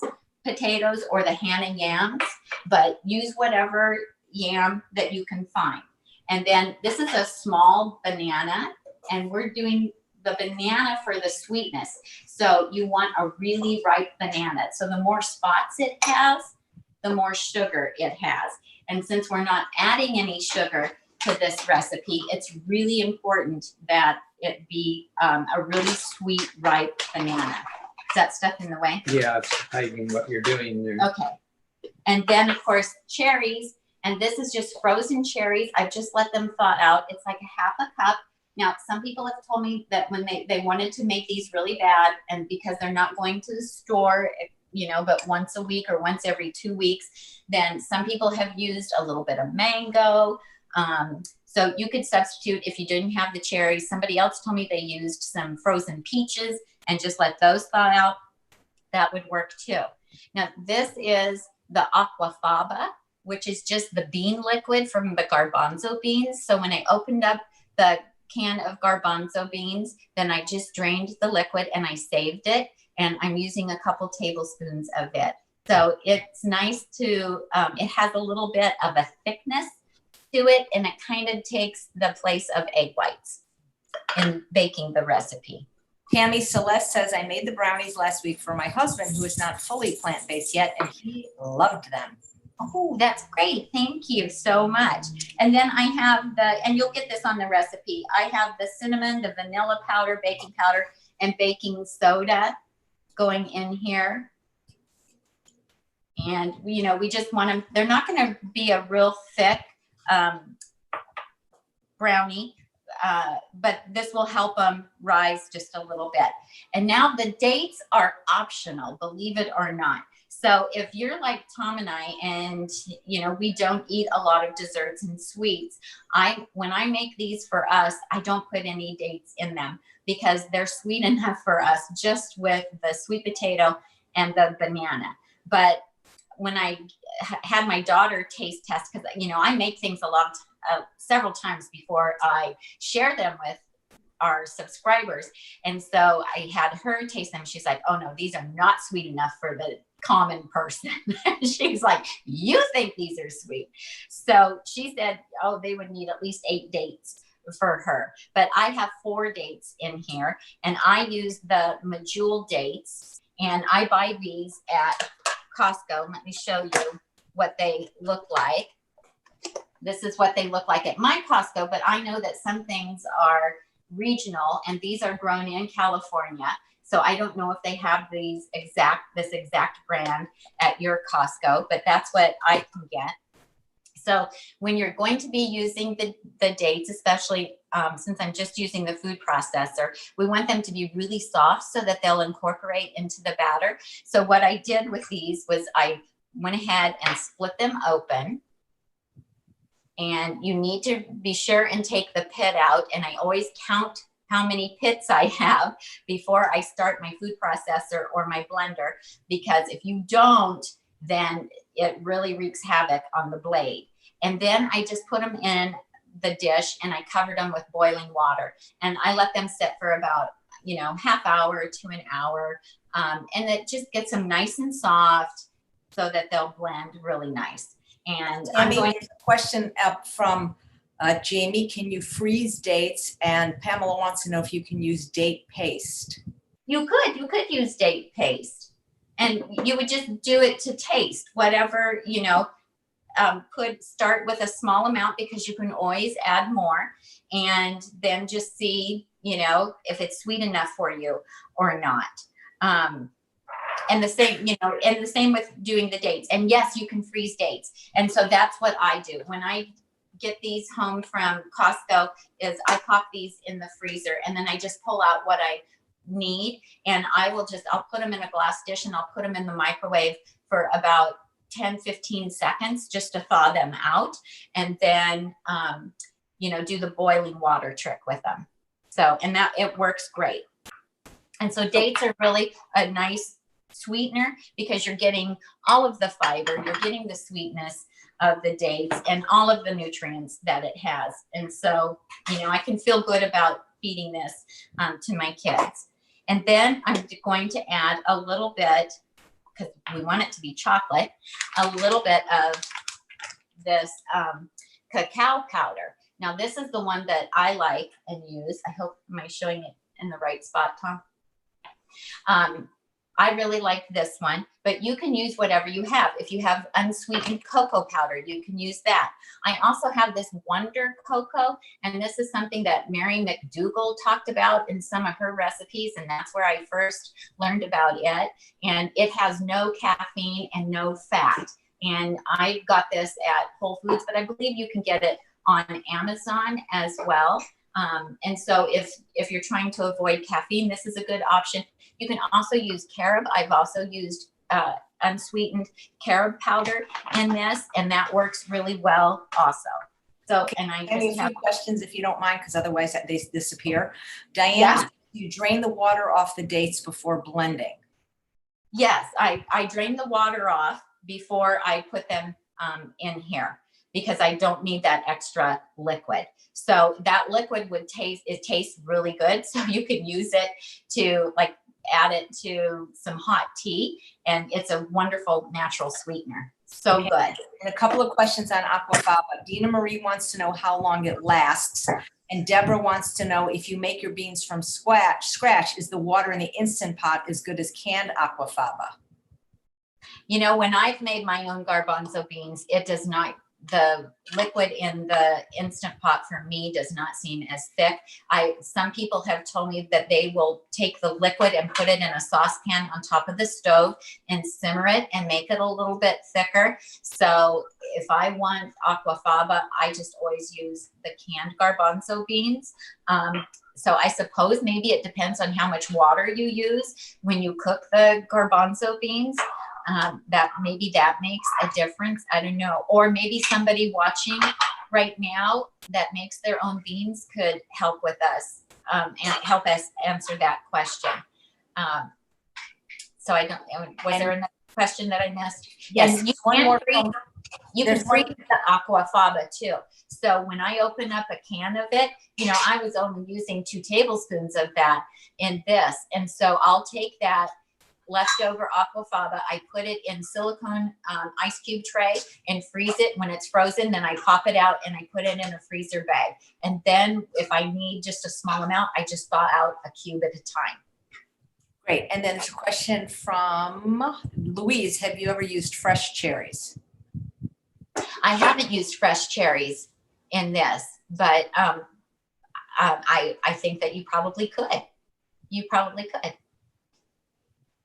potatoes or the Hana yams, but use whatever yam that you can find. And then this is a small banana, and we're doing the banana for the sweetness. So you want a really ripe banana. So the more spots it has, the more sugar it has. And since we're not adding any sugar to this recipe, it's really important that it be a really sweet, ripe banana. Is that stuff in the way? Yeah, it's hiding what you're doing there. Okay. And then of course, cherries. And this is just frozen cherries. I've just let them thaw out. It's like a half a cup. Now, some people have told me that when they wanted to make these really bad, and because they're not going to the store, you know, but once a week or once every 2 weeks, then some people have used a little bit of mango. So you could substitute if you didn't have the cherries. Somebody else told me they used some frozen peaches and just let those thaw out. That would work too. Now, this is the aquafaba, which is just the bean liquid from the garbanzo beans. So when I opened up the can of garbanzo beans, then I just drained the liquid and I saved it. And I'm using a couple tablespoons of it. So it's nice to, it has a little bit of a thickness to it, and it kind of takes the place of egg whites in baking the recipe. Tami, Celeste says, I made the brownies last week for my husband, who is not fully plant-based yet, and he loved them. Oh, that's great. Thank you so much. And then I have and you'll get this on the recipe. I have the cinnamon, the vanilla powder, baking powder, and baking soda going in here. And, you know, we just want them, they're not going to be a real thick brownie, but this will help them rise just a little bit. And now the dates are optional, believe it or not. So if you're like Tom and I, and, you know, we don't eat a lot of desserts and sweets, when I make these for us, I don't put any dates in them because they're sweet enough for us just with the sweet potato and the banana. But when I had my daughter taste test, because, you know, I make things several times before I share them with our subscribers. And so I had her taste them. She's like, oh no, these are not sweet enough for the common person. She's like, you think these are sweet. So she said, oh, they would need at least 8 dates for her. But I have 4 dates in here, and I use the medjool dates, and I buy these at Costco. Let me show you what they look like. This is what they look like at my Costco, but I know that some things are regional, and these are grown in California. So I don't know if they have this exact brand at your Costco, but that's what I can get. So when you're going to be using the dates, especially since I'm just using the food processor, we want them to be really soft so that they'll incorporate into the batter. So what I did with these was I went ahead and split them open. And you need to be sure and take the pit out. And I always count how many pits I have before I start my food processor or my blender, because if you don't, then it really wreaks havoc on the blade. And then I just put them in the dish and I covered them with boiling water. And I let them sit for about, you know, half hour to an hour. And it just gets them nice and soft so that they'll blend really nice. And I'm going to a question up from Jamie. Can you freeze dates? And Pamela wants to know if you can use date paste. You could use date paste, and you would just do it to taste whatever, you know. Could start with a small amount because you can always add more, and then just see, you know, if it's sweet enough for you or not. And the same, you know, and the same with doing the dates. And yes, you can freeze dates. And so that's what I do. When I get these home from Costco is I pop these in the freezer, and then I just pull out what I need, and I'll put them in a glass dish, and I'll put them in the microwave for about 10-15 seconds just to thaw them out, and then you know, do the boiling water trick with them. So, and that it works great. And so dates are really a nice sweetener because you're getting all of the fiber, you're getting the sweetness of the dates and all of the nutrients that it has. And so, you know, I can feel good about feeding this to my kids. And then I'm going to add a little bit, because we want it to be chocolate, a little bit of this cacao powder. Now, this is the one that I like and use. I hope, am I showing it in the right spot, Tom? I really like this one, but you can use whatever you have. If you have unsweetened cocoa powder, you can use that. I also have this Wonder Cocoa, and this is something that Mary McDougall talked about in some of her recipes, and that's where I first learned about it. And it has no caffeine and no fat. And I got this at Whole Foods, but I believe you can get it on Amazon as well. And so if you're trying to avoid caffeine, this is a good option. You can also use carob. I've also used unsweetened carob powder in this, and that works really well also. So, Okay. and I have a few questions if you don't mind, because otherwise they disappear. Diane, Yeah. You drain the water off the dates before blending? Yes, I drain the water off before I put them in here, because I don't need that extra liquid. So that liquid tastes really good. So you can use it to like add it to some hot tea, and it's a wonderful natural sweetener. So Okay. good. And a couple of questions on aquafaba. Dina Marie wants to know how long it lasts. And Deborah wants to know, if you make your beans from scratch, is the water in the Instant Pot as good as canned aquafaba? You know, when I've made my own garbanzo beans, it does not, the liquid in the Instant Pot for me does not seem as thick. Some people have told me that they will take the liquid and put it in a saucepan on top of the stove and simmer it and make it a little bit thicker. So if I want aquafaba, I just always use the canned garbanzo beans. So I suppose maybe it depends on how much water you use when you cook the garbanzo beans. That maybe that makes a difference. I don't know. Or maybe somebody watching right now that makes their own beans could help with us and help us answer that question. So I don't, was there another question that I missed? Yes, And one more. you can freeze the aquafaba too. So when I open up a can of it, you know, I was only using 2 tablespoons of that in this. And so I'll take that leftover aquafaba, I put it in silicone ice cube tray and freeze it. When it's frozen, then I pop it out and I put it in a freezer bag. And then if I need just a small amount, I just thaw out a cube at a time. Great. And then there's a question from Louise. Have you ever used fresh cherries? I haven't used fresh cherries in this, but I think that you probably could. You probably could.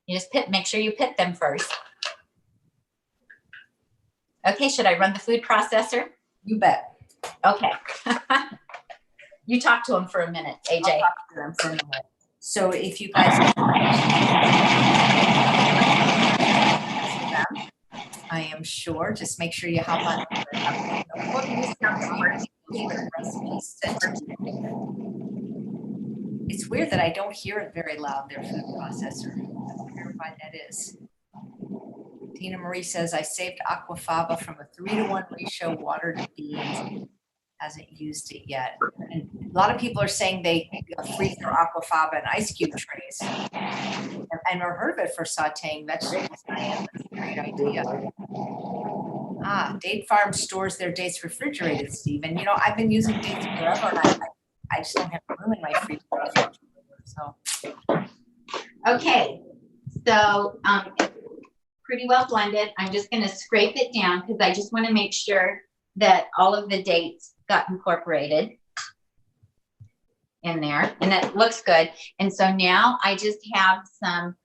You just make sure you pit them first. Okay, should I run the food processor? You bet. Okay. You talk to him for a minute, AJ. I'll talk to them for a minute. So if you guys, I am sure, just make sure you hop on. It's weird that I don't hear it very loud, their food processor. I wonder why that is. Tina Marie says, I saved aquafaba from a 3-to-1 ratio water to beans. Hasn't used it yet. And a lot of people are saying they freeze their aquafaba in ice cube trays. I've never heard of it for sauteing vegetables. That's a great idea. Date Farm stores their dates refrigerated, Stephen. You know, I've been using dates forever, and I just don't have room in my freezer. So. Okay, so pretty well blended. I'm just going to scrape it down because I just want to make sure that all of the dates got incorporated in there, and it looks good. And so now I just have some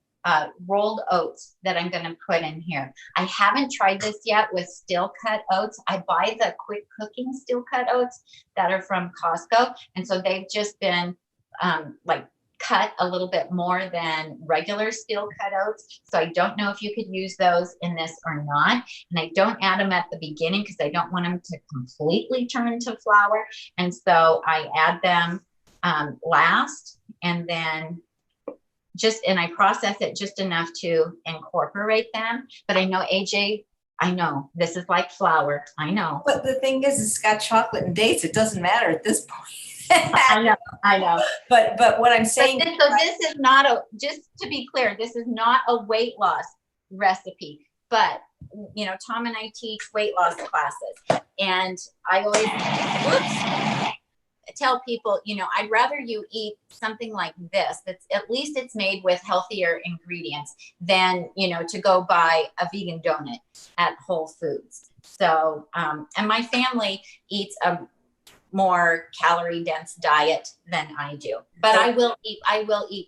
rolled oats that I'm going to put in here. I haven't tried this yet with steel cut oats. I buy the quick cooking steel cut oats that are from Costco, and so they've just been like cut a little bit more than regular steel cut oats. So I don't know if you could use those in this or not. And I don't add them at the beginning because I don't want them to completely turn to flour. And so I add them last, and then and I process it just enough to incorporate them. But I know, AJ, I know this is like flour. I know. But the thing is, it's got chocolate and dates. It doesn't matter at this point. I know. But what I'm saying. So this is not just to be clear, this is not a weight loss recipe, but you know, Tom and I teach weight loss classes, and I always, tell people, you know, I'd rather you eat something like this, that's at least it's made with healthier ingredients than, you know, to go buy a vegan donut at Whole Foods. So, and my family eats a more calorie dense diet than I do, but I will eat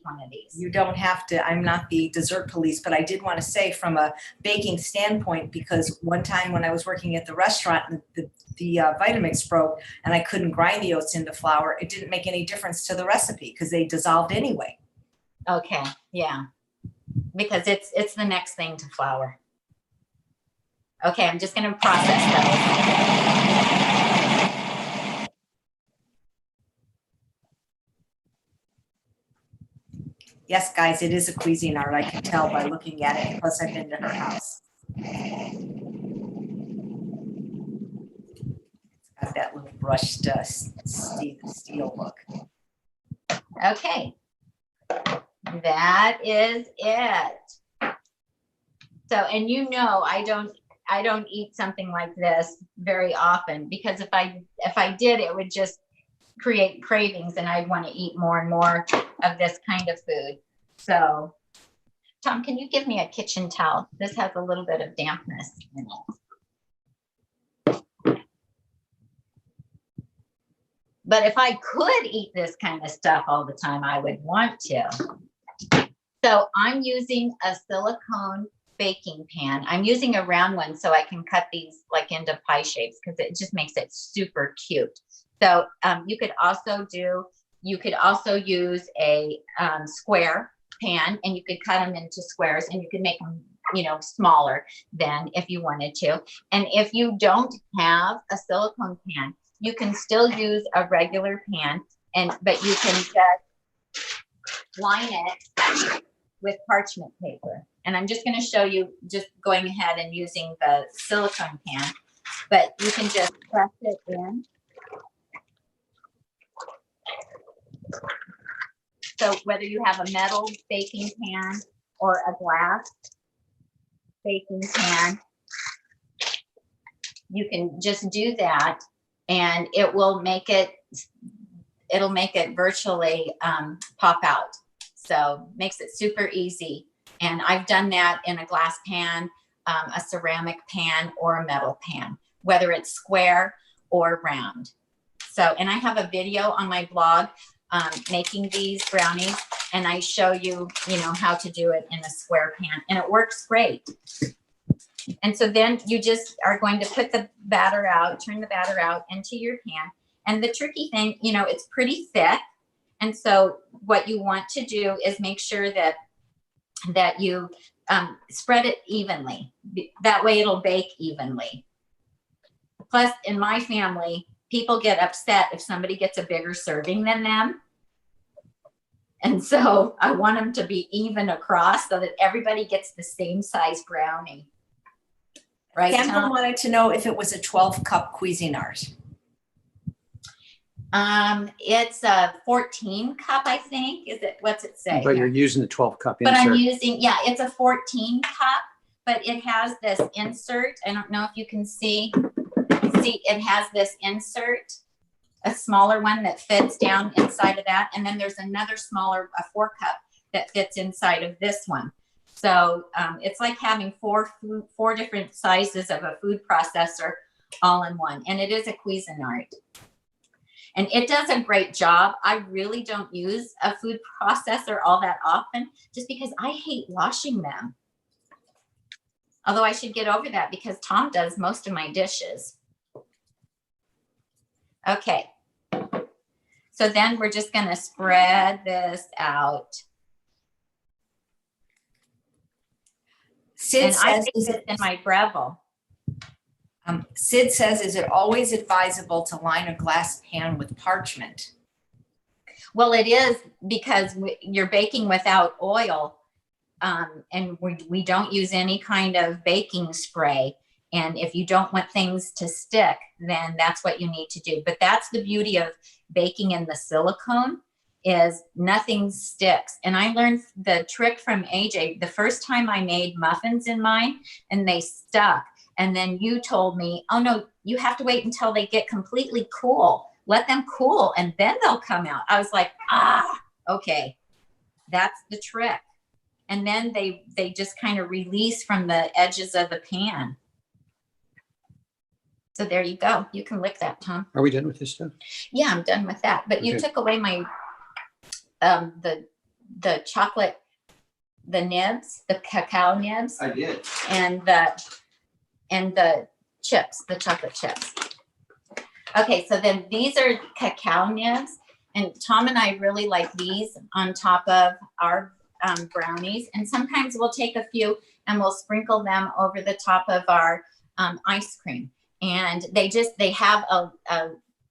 one of these. You don't have to. I'm not the dessert police, but I did want to say from a baking standpoint, because one time when I was working at the restaurant, the Vitamix broke and I couldn't grind the oats into flour. It didn't make any difference to the recipe because they dissolved anyway. Okay, yeah, because it's the next thing to flour. Okay, I'm just going to process those. Yes, guys, it is a Cuisinart. I can tell by looking at it. Plus, I've been to her house. It's got that little brushed steel look. Okay, that is it. So, and you know, I don't eat something like this very often, because if I did, it would just create cravings and I'd want to eat more and more of this kind of food. So, Tom, can you give me a kitchen towel? This has a little bit of dampness in it. But if I could eat this kind of stuff all the time, I would want to. So I'm using a silicone baking pan. I'm using a round one so I can cut these like into pie shapes, because it just makes it super cute. So you could also use a square pan, and you could cut them into squares, and you could make them, you know, smaller than if you wanted to. And if you don't have a silicone pan, you can still use a regular pan, but you can just line it with parchment paper. And I'm just going to show you just going ahead and using the silicone pan, but you can just press it in. So whether you have a metal baking pan or a glass baking pan, you can just do that, and it will make it, it'll make it virtually pop out. So makes it super easy. And I've done that in a glass pan, a ceramic pan, or a metal pan, whether it's square or round. So, and I have a video on my blog making these brownies, and I show you, you know, how to do it in a square pan, and it works great. And so then you just are going to put the batter out, turn the batter out into your pan. And the tricky thing, you know, it's pretty thick. And so what you want to do is make sure that you spread it evenly. That way it'll bake evenly. Plus, in my family, people get upset if somebody gets a bigger serving than them. And so I want them to be even across so that everybody gets the same size brownie. Right, Campbell Tom? wanted to know if it was a 12-cup Cuisinart. It's a 14 cup, I think. Is it? What's it say? But you're using the 12 cup But insert. I'm using, yeah, it's a 14 cup, but it has this insert. I don't know if you can see. See, it has this insert, a smaller one that fits down inside of that. And then there's another smaller, a 4 cup that fits inside of this one. So it's like having four different sizes of a food processor all in one. And it is a Cuisinart. And it does a great job. I really don't use a food processor all that often, just because I hate washing them. Although I should get over that because Tom does most of my dishes. Okay. So then we're just going to spread this out. Sid And I says, make this in my Breville. Sid says, is it always advisable to line a glass pan with parchment? Well, it is, because you're baking without oil, and we don't use any kind of baking spray. And if you don't want things to stick, then that's what you need to do. But that's the beauty of baking in the silicone, is nothing sticks. And I learned the trick from AJ the first time I made muffins in mine, and they stuck. And then you told me, oh no, you have to wait until they get completely cool let them cool, and then they'll come out. I was like, okay, that's the trick. And then they just kind of release from the edges of the pan. So there you go. You can lick that, Tom. Are we done with this stuff? Yeah, I'm done with that. But you Okay. took away my the chocolate, the nibs, the cacao nibs, I did. and the chips, the chocolate chips. Okay, so then these are cacao nibs, and Tom and I really like these on top of our brownies. And sometimes we'll take a few and we'll sprinkle them over the top of our ice cream. And they have a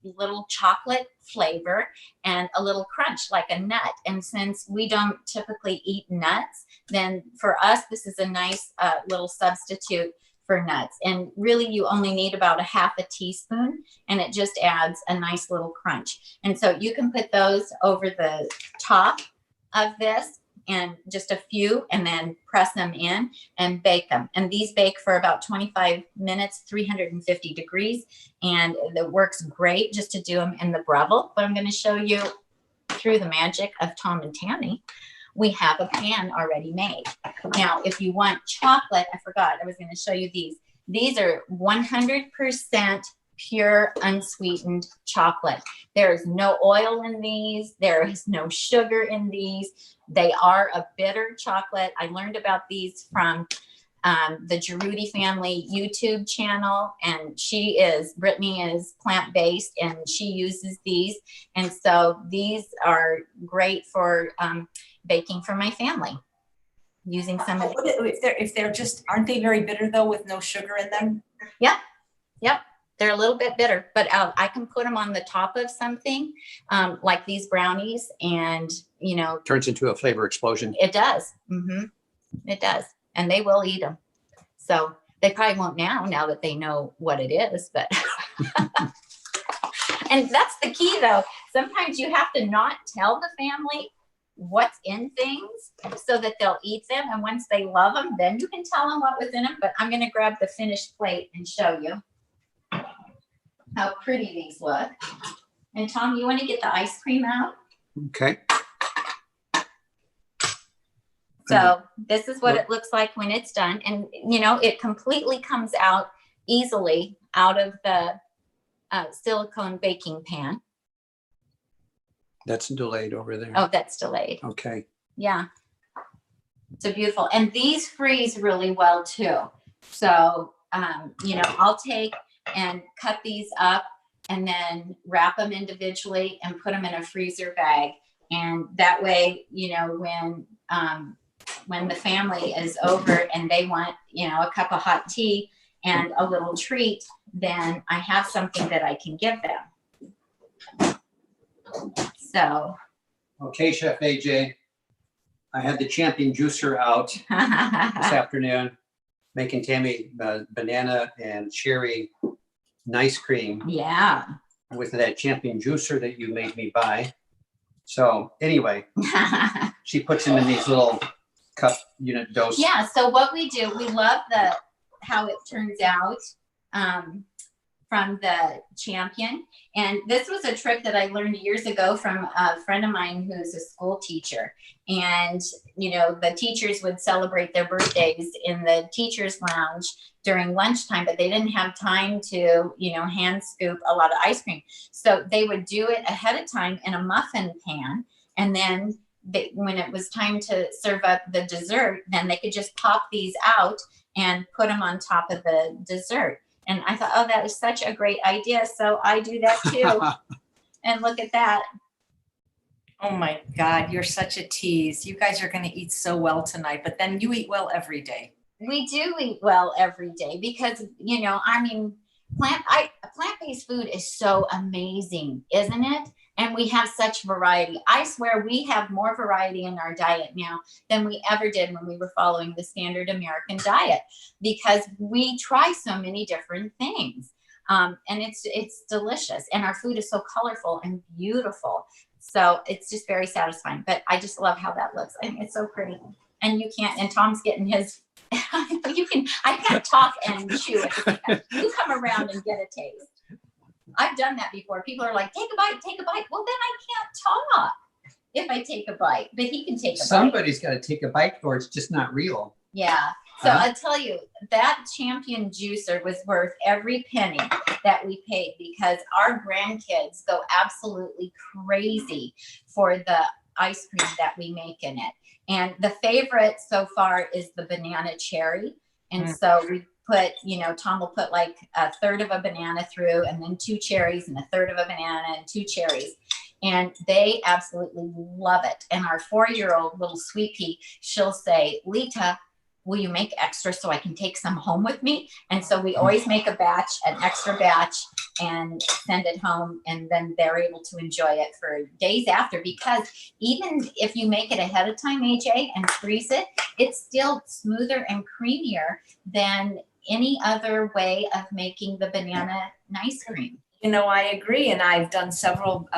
little chocolate flavor and a little crunch like a nut. And since we don't typically eat nuts, then for us, this is a nice little substitute for nuts. And really you only need about a half a teaspoon, and it just adds a nice little crunch. And so you can put those over the top of this, and just a few, and then press them in and bake them. And these bake for about 25 minutes, 350 degrees. And it works great just to do them in the Breville. But I'm going to show you through the magic of Tom and Tami. We have a pan already made. Now, if you want chocolate, I forgot, I was going to show you these. These are 100% pure unsweetened chocolate. There is no oil in these. There is no sugar in these. They are a bitter chocolate. I learned about these from the Giroudi family YouTube channel, and Brittany is plant-based, and she uses these. And so these are great for baking for my family. Using some of if they're just, aren't they very bitter though with no sugar in them? Yep. They're a little bit bitter, but I can put them on the top of something like these brownies, and Turns into a flavor explosion. it does. It does, and they will eat them. So they probably won't now that they know what it is, but and that's the key though. Sometimes you have to not tell the family what's in things so that they'll eat them, and once they love them, then you can tell them what was in them. But I'm going to grab the finished plate and show you how pretty these look. And Tom, you want to get the ice cream out? Okay. So this is what it looks like when it's done. And, it completely comes out easily out of the silicone baking pan. That's delayed over there. Oh, that's delayed. Okay. Yeah. So beautiful. And these freeze really well too. So, I'll take and cut these up and then wrap them individually and put them in a freezer bag. And that way, when the family is over and they want, a cup of hot tea and a little treat, then I have something that I can give them. So. Okay, Chef AJ. I had the champion juicer out this afternoon, making Tami banana and cherry ice cream Yeah. with that champion juicer that you made me buy. So anyway, she puts them in these little cup unit dose. Yeah. So what we do, we love how it turns out from the champion. And this was a trick that I learned years ago from a friend of mine who's a school teacher. And, the teachers would celebrate their birthdays in the teacher's lounge during lunchtime, but they didn't have time to, hand scoop a lot of ice cream. So they would do it ahead of time in a muffin pan. And then when it was time to serve up the dessert, then they could just pop these out and put them on top of the dessert. And I thought, oh, that is such a great idea. So I do that too. And look at that. Oh my God, you're such a tease. You guys are going to eat so well tonight, but then you eat well every day. We do eat well every day because, plant-based food is so amazing, isn't it? And we have such variety. I swear we have more variety in our diet now than we ever did when we were following the standard American diet, because we try so many different things. And it's delicious. And our food is so colorful and beautiful. So it's just very satisfying. But I just love how that looks. I think it's so pretty. And and Tom's getting his, I can't talk and chew at the same time. You come around and get a taste. I've done that before. People are like, take a bite, take a bite. Well, then I can't talk if I take a bite, but he can take a bite. Somebody's got to take a bite or it's just not real. Yeah. So I'll tell you, that Champion juicer was worth every penny that we paid, because our grandkids go absolutely crazy for the ice cream that we make in it. And the favorite so far is the banana cherry. And so we put, you know, Tom will put like a third of a banana through, and then 2 cherries, and a third of a banana and 2 cherries. And they absolutely love it. And our 4-year-old little sweet pea, she'll say, Lita, will you make extra so I can take some home with me? And so we always make a batch, an extra batch, and send it home. And then they're able to enjoy it for days after, because even if you make it ahead of time, AJ, and freeze it, it's still smoother and creamier than any other way of making the banana ice cream. You know, I agree. And I've done several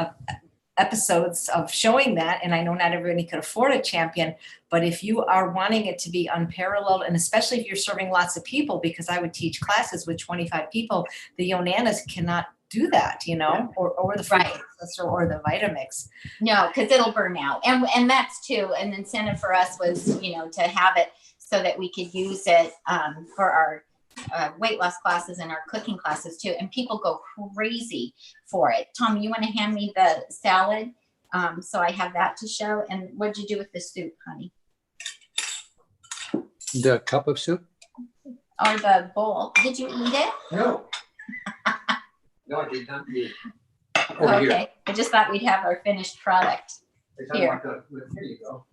episodes of showing that. And I know not everybody could afford a Champion, but if you are wanting it to be unparalleled, and especially if you're serving lots of people, because I would teach classes with 25 people, the Yonanas cannot do that, you know, or the fruit processor or the Vitamix. No, because it'll burn out. And that's too, an incentive for us was, you know, to have it so that we could use it for our weight loss classes and our cooking classes too. And people go crazy for it. Tom, you want to hand me the salad? So I have that to show. And what'd you do with the soup, honey? The cup of soup? Or the bowl? Did you eat it? No. No, I did not eat. Over Okay. here. I just thought we'd have our finished product. Here. Here you go.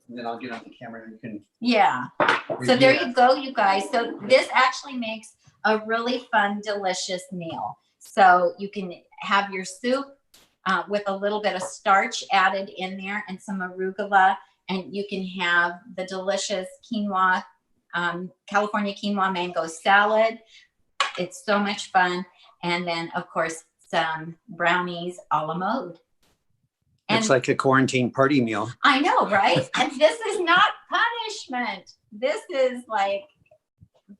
And then I'll get on the camera and you can. Yeah. So review there it. you go, you guys. So this actually makes a really fun, delicious meal. So you can have your soup with a little bit of starch added in there and some arugula, and you can have the delicious quinoa, California quinoa mango salad. It's so much fun. And then, of course, some brownies a la mode. It's like a quarantine party meal. I know, right? And this is not punishment. This is like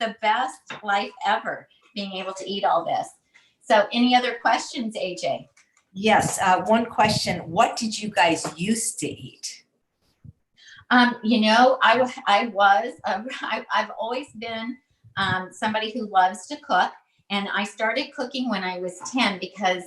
the best life ever, being able to eat all this. So any other questions, AJ? Yes. One question. What did you guys used to eat? You know, I've always been somebody who loves to cook. And I started cooking when I was 10 because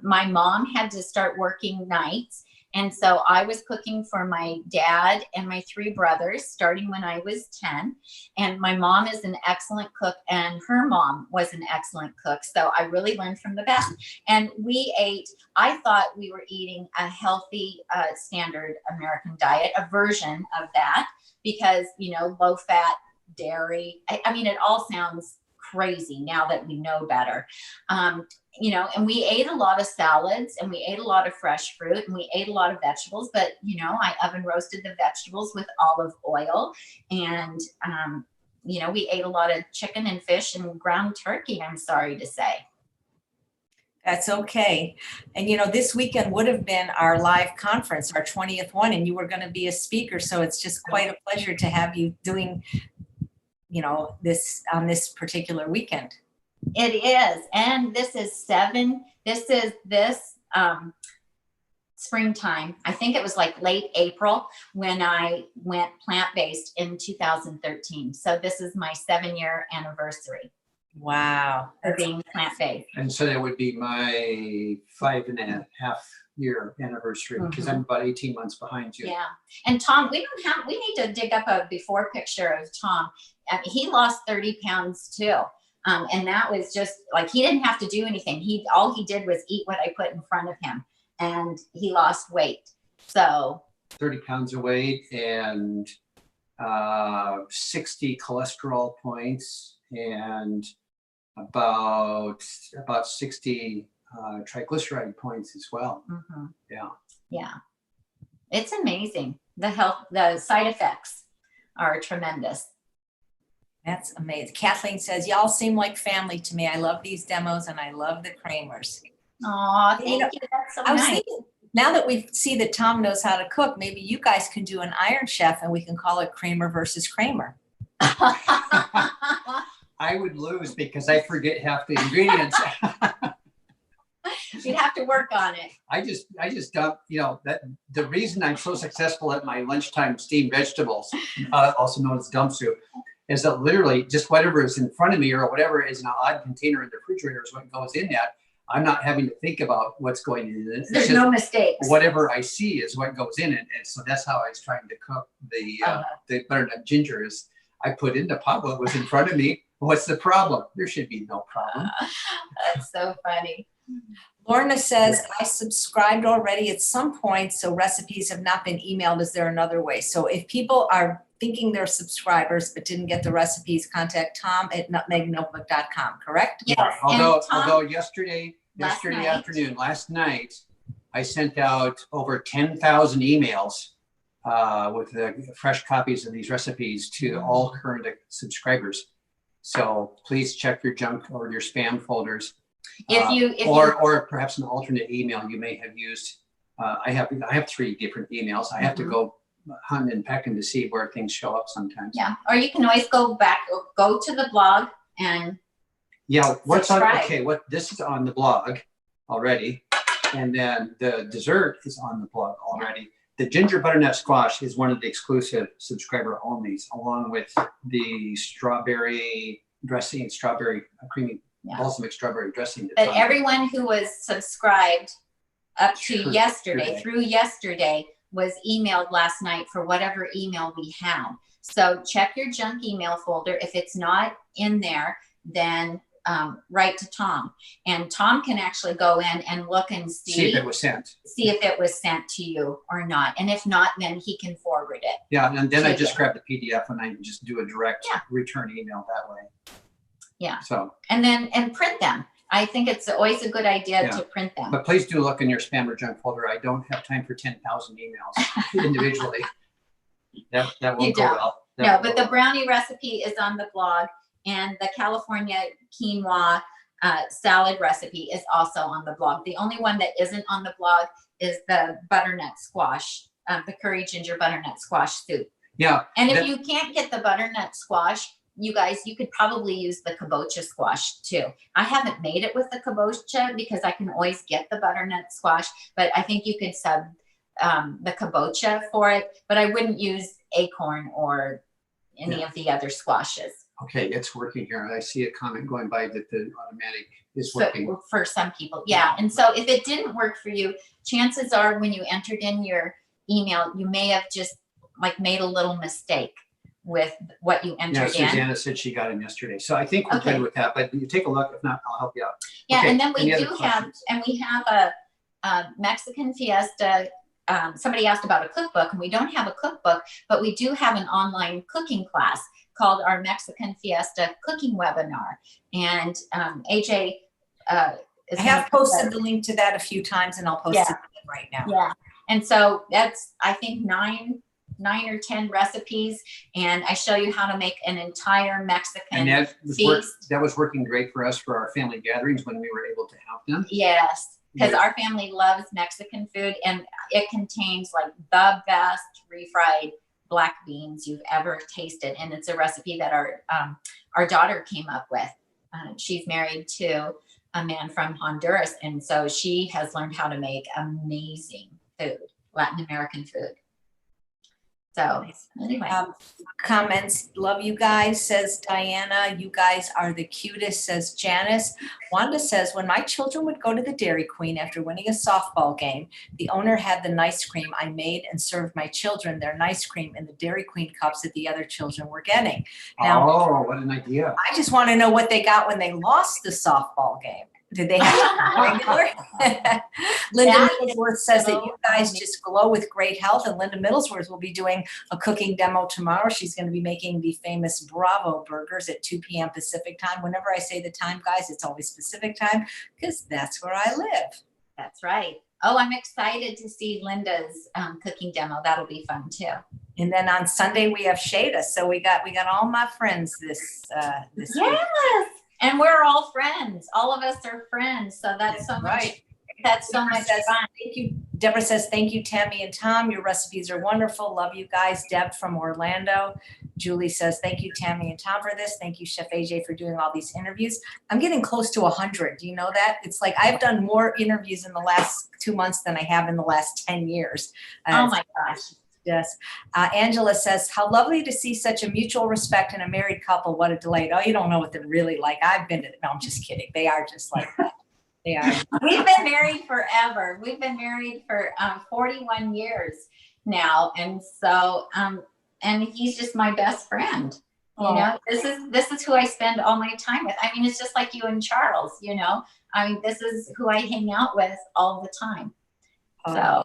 my mom had to start working nights. And so I was cooking for my dad and my 3 brothers starting when I was 10. And my mom is an excellent cook, and her mom was an excellent cook. So I really learned from the best. And we ate, I thought we were eating a healthy standard American diet, a version of that, because, you know, low fat, dairy. I mean, it all sounds crazy now that we know better. You know, and we ate a lot of salads, and we ate a lot of fresh fruit, and we ate a lot of vegetables, but, you know, I oven roasted the vegetables with olive oil, and, you know, we ate a lot of chicken and fish and ground turkey, I'm sorry to say. That's okay. And, you know, this weekend would have been our live conference, our 20th one, and you were going to be a speaker. So it's just quite a pleasure to have you doing, you know, this on this particular weekend. It is. And this is this springtime. I think it was like late April when I went plant-based in 2013. So this is my 7-year anniversary. Wow. For being plant-based. And so that would be my 5.5 year anniversary, because I'm about 18 months behind you. Yeah. And Tom, we need to dig up a before picture of Tom. He lost 30 pounds too. And that was just like, he didn't have to do anything. All he did was eat what I put in front of him, and he lost weight. So 30 pounds of weight and 60 cholesterol points and about 60 triglyceride points as well. mm-hmm. Yeah. It's amazing. The side effects are tremendous. That's amazing. Kathleen says, y'all seem like family to me. I love these demos, and I love the Kramers. Oh, thank you. That's so I was nice. thinking, now that we see that Tom knows how to cook, maybe you guys can do an Iron Chef, and we can call it Kramer versus Kramer. I I would lose because I forget half the ingredients. You'd have to work on it. I just dump, that the reason I'm so successful at my lunchtime steamed vegetables, also known as dump soup, is that literally just whatever is in front of me or whatever is in an odd container in the refrigerator is what goes in that. I'm not having to think about what's going in it. There's no mistakes. Whatever I see is what goes in it. And so that's how I was trying to cook the butternut ginger is I put in the pot what was in front of me. What's the problem? There should be no problem. That's so funny. Lorna says, I subscribed already at some point, so recipes have not been emailed. Is there another way? So if people are thinking they're subscribers but didn't get the recipes, contact Tom at nutmegnotebook.com, correct? Yes. Yeah, and Tom, although yesterday last night, I sent out over 10,000 emails with the fresh copies of these recipes to all current subscribers. So please check your junk or your spam folders. Or perhaps an alternate email you may have used. I have 3 different emails. I have to go hunt and pecking to see where things show up sometimes. Yeah, or you can always go to the blog and what's on? subscribe. Okay, this is on the blog already, and then the dessert is on the blog already. The ginger butternut squash is one of the exclusive subscriber onlys, along with the strawberry dressing, creamy balsamic strawberry dressing. But everyone who was subscribed up to through yesterday, was emailed last night for whatever email we had. So check your junk email folder. If it's not in there, then write to Tom. And Tom can actually go in and look and see if it was sent. See if it was sent to you or not. And if not, then he can forward it. Yeah, and then I just grab the PDF and I just do a direct return email that way. Yeah. So and print them. I think it's always a good idea to print them. But please do look in your spam or junk folder. I don't have time for 10,000 emails individually. That won't go well. No, but the brownie recipe is on the blog, and the California quinoa salad recipe is also on the blog. The only one that isn't on the blog is the butternut squash, the curry ginger butternut squash soup. Yeah. And if you can't get the butternut squash, you guys, you could probably use the kabocha squash too. I haven't made it with the kabocha because I can always get the butternut squash, but I think you could sub the kabocha for it, but I wouldn't use acorn or any of the other squashes. Okay, it's working here. I see a comment going by that the automatic is working. For some people, yeah. And so if it didn't work for you, chances are when you entered in your email, you may have just made a little mistake with what you entered in. Susanna said she got in yesterday. So I think we're good with that, but you take a look. If not, I'll help you out. Yeah, okay. And then we have a Mexican fiesta. Somebody asked about a cookbook, and we don't have a cookbook, but we do have an online cooking class called our Mexican Fiesta Cooking Webinar. And AJ I have posted the link to that a few times, and I'll post it right now. Yeah, and so that's, I think, 9 or 10 recipes, and I show you how to make an entire Mexican feast. That was working great for us for our family gatherings when we were able to help them. Yes, because our family loves Mexican food, and it contains the best refried black beans you've ever tasted. And it's a recipe that our daughter came up with. She's married to a man from Honduras, and so she has learned how to make amazing food, Latin American food. So anyway. Comments, love you guys, says Diana. You guys are the cutest, says Janice. Wanda says, when my children would go to the Dairy Queen after winning a softball game, the owner had the nice cream I made and served my children their nice cream in the Dairy Queen cups that the other children were getting. Now, what an idea. I just want to know what they got when they lost the softball game. Did they have regular? Linda Middlesworth says that you guys just glow with great health, and Linda Middlesworth will be doing a cooking demo tomorrow. She's going to be making the famous Bravo burgers at 2 p.m. Pacific time. Whenever I say the time, guys, it's always Pacific time because that's where I live. That's right. Oh, I'm excited to see Linda's cooking demo. That'll be fun too. And then on Sunday we have Shada. So we got all my friends this week. And we're all friends. All of us are friends. So that's so much. That's so much fun. Deborah says, thank you, Tami and Tom. Your recipes are wonderful. Love you guys. Deb from Orlando. Julie says, thank you, Tami and Tom, for this. Thank you, Chef AJ, for doing all these interviews. I'm getting close to 100. Do you know that? It's like I've done more interviews in the last 2 months than I have in the last 10 years. Oh my gosh. Yes. Angela says, how lovely to see such a mutual respect in a married couple. What a delight. Oh, you don't know what they're really like. I've been to, no, I'm just kidding. They are just like that. They are. We've been married forever. We've been married for 41 years now. And so, and he's just my best friend. You know, this is who I spend all my time with. I mean, it's just like you and Charles, you know, I mean, this is who I hang out with all the time. So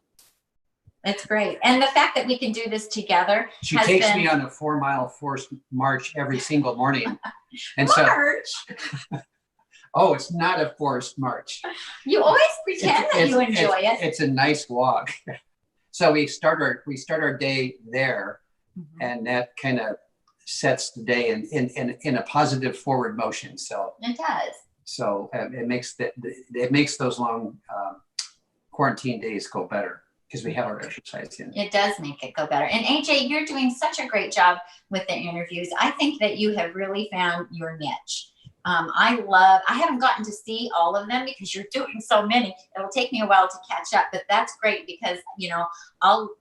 it's great. And the fact that we can do this together. She takes me on a 4-mile forced march every single morning. And March. So, oh, it's not a forced march. You always pretend that you enjoy it. It's a nice walk. So we start our day there, and that kind of sets the day in a positive forward motion. So it does. So it makes those long quarantine days go better because we have our exercise in. It does make it go better. And AJ, you're doing such a great job with the interviews. I think that you have really found your niche. I haven't gotten to see all of them because you're doing so many. It'll take me a while to catch up, but that's great because, you know, I'll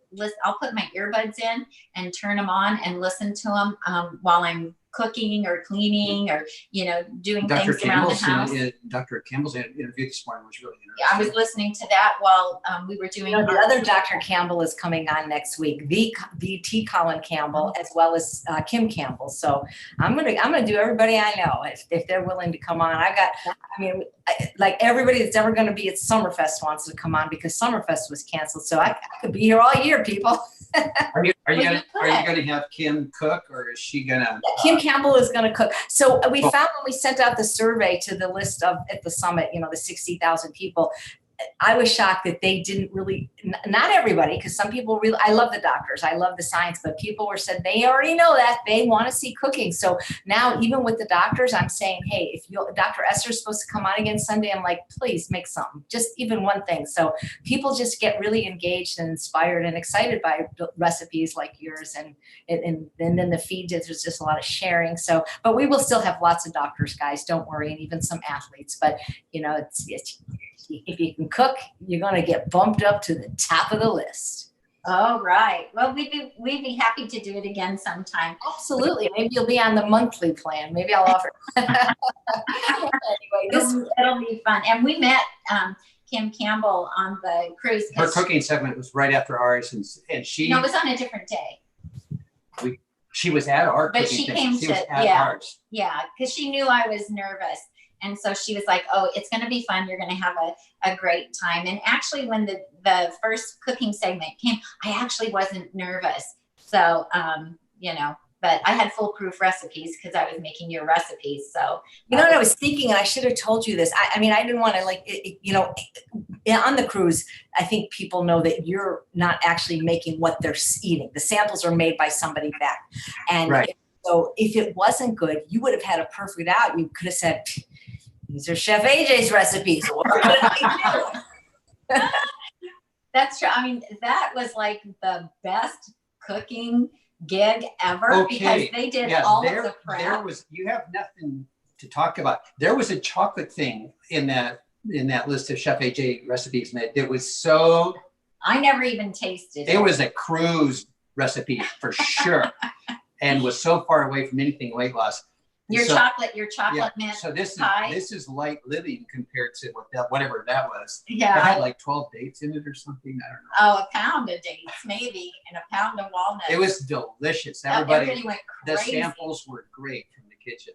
put my earbuds in and turn them on and listen to them while I'm cooking or cleaning or, you know, doing things around the house. Dr. Campbell's interview this morning was really interesting. Yeah, I was listening to that while we were doing. You know, the other Dr. Campbell is coming on next week. The T. Colin Campbell, as well as Kim Campbell. So I'm gonna do everybody I know if they're willing to come on. Like everybody that's ever going to be at Summerfest wants to come on because Summerfest was canceled. So I could be here all year, people. Are you gonna have Kim cook, or is she gonna? Kim Campbell is going to cook. So we found when we sent out the survey to the list at the summit, you know, the 60,000 people, I was shocked that they didn't really, not everybody, because some people really, I love the doctors, I love the science, but people said they already know that they want to see cooking. So now even with the doctors, I'm saying, hey, if Dr. Esther's supposed to come on again Sunday, I'm like, please make something, just even one thing. So people just get really engaged and inspired and excited by recipes like yours. And then the feed, there's just a lot of sharing. So, but we will still have lots of doctors, guys, don't worry, and even some athletes, but you know, it's if you can cook, you're going to get bumped up to the top of the list. Oh, right. Well, we'd be happy to do it again sometime. Absolutely. Maybe you'll be on the monthly plan. Maybe I'll offer. Anyway, it'll be fun. And we met Kim Campbell on the cruise. Her cooking segment was right after ours, and she. No, it was on a different day. She was at our but cooking she thing. came She to was at ours. Yeah, because she knew I was nervous. And so she was like, oh, it's going to be fun. You're going to have a great time. And actually, when the first cooking segment came, I actually wasn't nervous. So, you know, but I had foolproof recipes because I was making your recipes. So, you know what I was thinking, and I should have told you this. I mean, I didn't want to you know, on the cruise, I think people know that you're not actually making what they're eating. The samples are made by somebody back. And right. So if it wasn't good, you would have had a perfect out. You could have said, these are Chef AJ's recipes. What could I do? That's true. I mean, that was like the best cooking gig ever because they did all of the prep. You have nothing to talk about. There was a chocolate thing in that list of Chef AJ recipes, and it was so. I never even tasted it. It was a cruise recipe for sure, and was so far away from anything weight loss. Your chocolate mint so this pie. This is light living compared to whatever that was. Yeah. It had like 12 dates in it or something. I don't know. Oh, a pound of dates maybe, and a pound of walnuts. It was delicious. Everybody went crazy. The samples were great from the kitchen.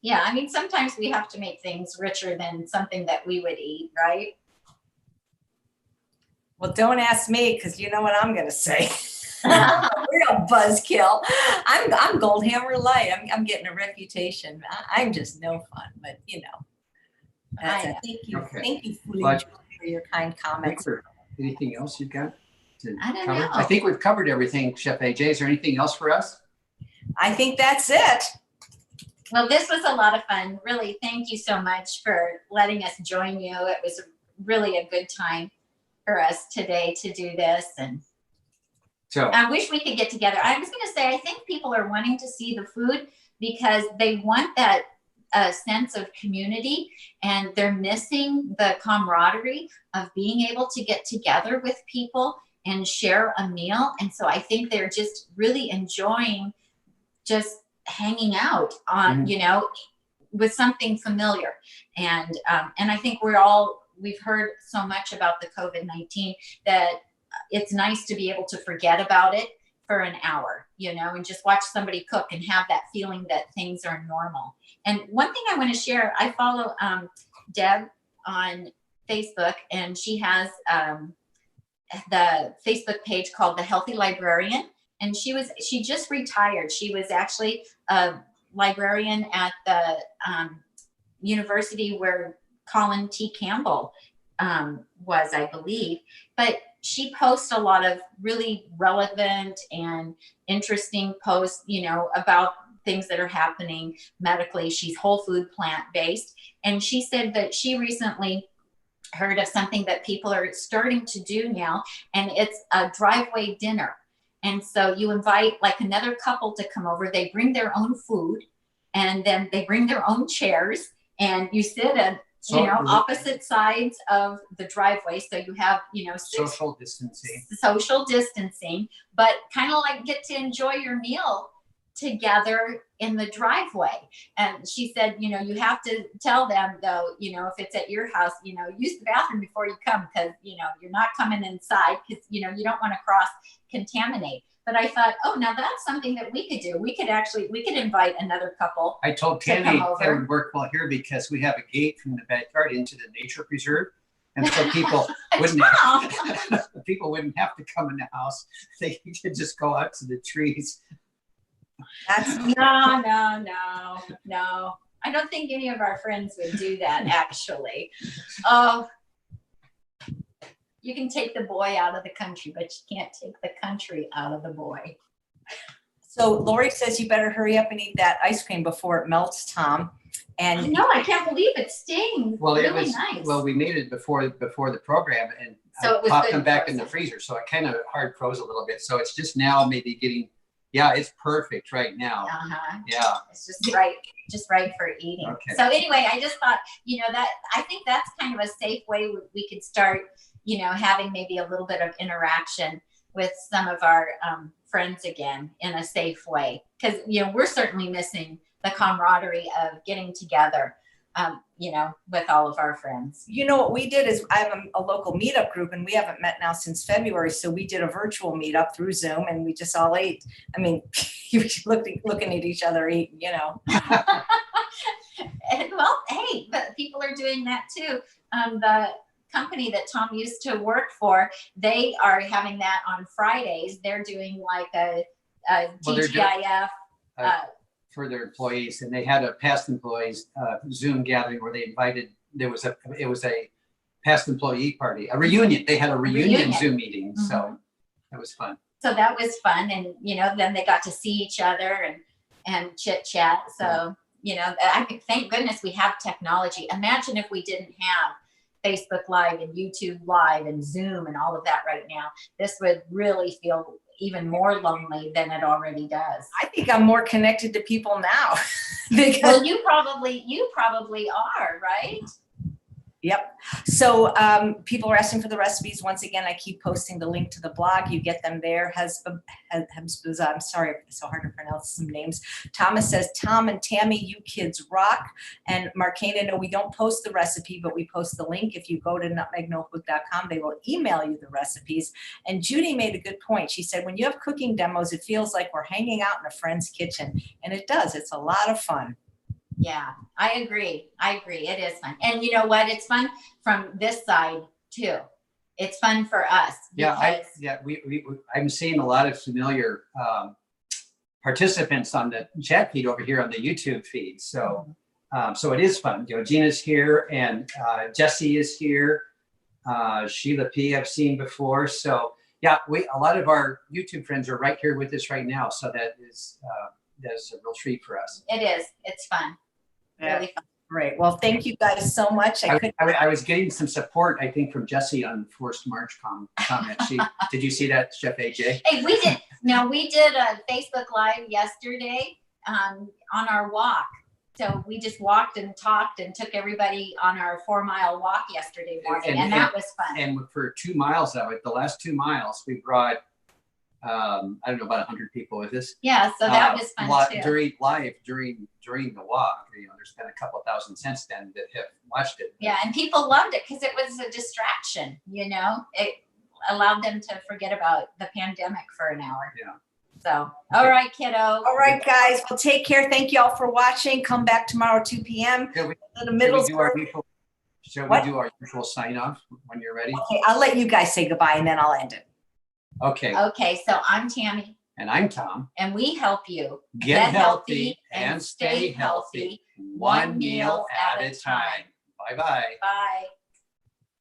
Yeah, I mean, sometimes we have to make things richer than something that we would eat, right? Well, don't ask me because you know what I'm going to say. Real buzzkill. I'm Goldhammer light. I'm getting a reputation. I'm just no fun, but you know. That's it. Thank you. Okay. Thank you, Julie, for your kind comments. Anything else you've got to cover? I think we've covered everything, Chef AJ. Is there anything else for us? I think that's it. Well, this was a lot of fun. Really, thank you so much for letting us join you. It was really a good time for us today to do this. And So I wish we could get together. I was going to say, I think people are wanting to see the food because they want that sense of community, and they're missing the camaraderie of being able to get together with people and share a meal. And so I think they're just really enjoying just hanging out on, you know, with something familiar. And I think we've heard so much about the COVID-19 that it's nice to be able to forget about it for an hour, you know, and just watch somebody cook and have that feeling that things are normal. And one thing I want to share, I follow Deb on Facebook, and she has the Facebook page called the Healthy Librarian. And she just retired. She was actually a librarian at the university where Colin T. Campbell was, I believe. But she posts a lot of really relevant and interesting posts, you know, about things that are happening medically. She's whole food plant-based. And she said that she recently heard of something that people are starting to do now, and it's a driveway dinner. And so you invite like another couple to come over. They bring their own food, and then they bring their own chairs, and you sit at, you know, opposite sides of the driveway. So you have, you know, social distancing, but kind of like get to enjoy your meal together in the driveway. And she said, you know, you have to tell them though, you know, if it's at your house, you know, use the bathroom before you come, because, you know, you're not coming inside, because, you know, you don't want to cross contaminate. But I thought, oh, now that's something that we could do. We could invite another couple. I told Tami that would work well here because we have a gate from the backyard into the nature preserve. And so people wouldn't have to come in the house. They could just go out to the trees. No. I don't think any of our friends would do that, actually. Oh, you can take the boy out of the country, but you can't take the country out of the boy. So Lori says you better hurry up and eat that ice cream before it melts, Tom. And no, I can't believe it stings. Well, really nice. Well, we made it before the program, and so it was popped them back in the freezer, so it kind of hard froze a little bit. So it's just now maybe getting. Yeah, it's perfect right now. Yeah. It's just right for eating. Okay. So anyway, I just thought, you know, that I think that's kind of a safe way we could start, you know, having maybe a little bit of interaction with some of our friends again in a safe way. Because, you know, we're certainly missing the camaraderie of getting together, you know, with all of our friends. you know what we did is I have a local meetup group, and we haven't met now since February. So we did a virtual meetup through Zoom, and we just all ate. I mean, you were looking at each other eat, you know. And, well, hey, but people are doing that too. The company that Tom used to work for, they are having that on Fridays. They're doing like a TGIF. For their employees, and they had a past employees Zoom gathering where they invited. It was a past employee party, a reunion. They had a reunion Zoom meeting, so that was fun. So that was fun, and you know, then they got to see each other and chit chat. So you know, I think thank goodness we have technology. Imagine if we didn't have Facebook Live and YouTube Live and Zoom and all of that right now. This would really feel even more lonely than it already does. I think I'm more connected to people now. Because, well, you probably are, right? Yep. So people are asking for the recipes. Once again, I keep posting the link to the blog. You get them there. I'm sorry, it's so hard to pronounce some names. Thomas says, Tom and Tami, you kids rock. And Markana, no, we don't post the recipe, but we post the link. If you go to nutmegnotebook.com, they will email you the recipes. And Judy made a good point. She said, when you have cooking demos, it feels like we're hanging out in a friend's kitchen. And it does. It's a lot of fun. Yeah, I agree. It is fun. And you know what? It's fun from this side too. It's fun for us. I'm seeing a lot of familiar participants on the chat feed over here on the YouTube feed. So, so it is fun. You know, Gina's here, and Jesse is here. Sheila P. I've seen before. So yeah, a lot of our YouTube friends are right here with us right now. So that's a real treat for us. It is. It's fun. Really fun. Great. Well, thank you guys so much. I was getting some support, I think, from Jesse on forced March comment. Did you see that, Chef AJ? Hey, we did a Facebook Live yesterday on our walk. So we just walked and talked and took everybody on our 4-mile walk yesterday morning, and that was fun. And for 2 miles of it, the last 2 miles, we brought, I don't know, about 100 people with us. Yeah, so that was fun too. During the walk, there's been a couple thousand since then that have watched it. Yeah, and people loved it because it was a distraction. It allowed them to forget about the pandemic for an hour. Yeah. So, all right, kiddo. All right, guys. Well, take care. Thank you all for watching. Come back tomorrow, 2 p.m. Shall we do our usual sign off when you're ready? Okay, I'll let you guys say goodbye and then I'll end it. Okay. Okay, so I'm Tami. And I'm Tom. And we help you get healthy and stay healthy, one meal at a time. Bye-bye. Bye.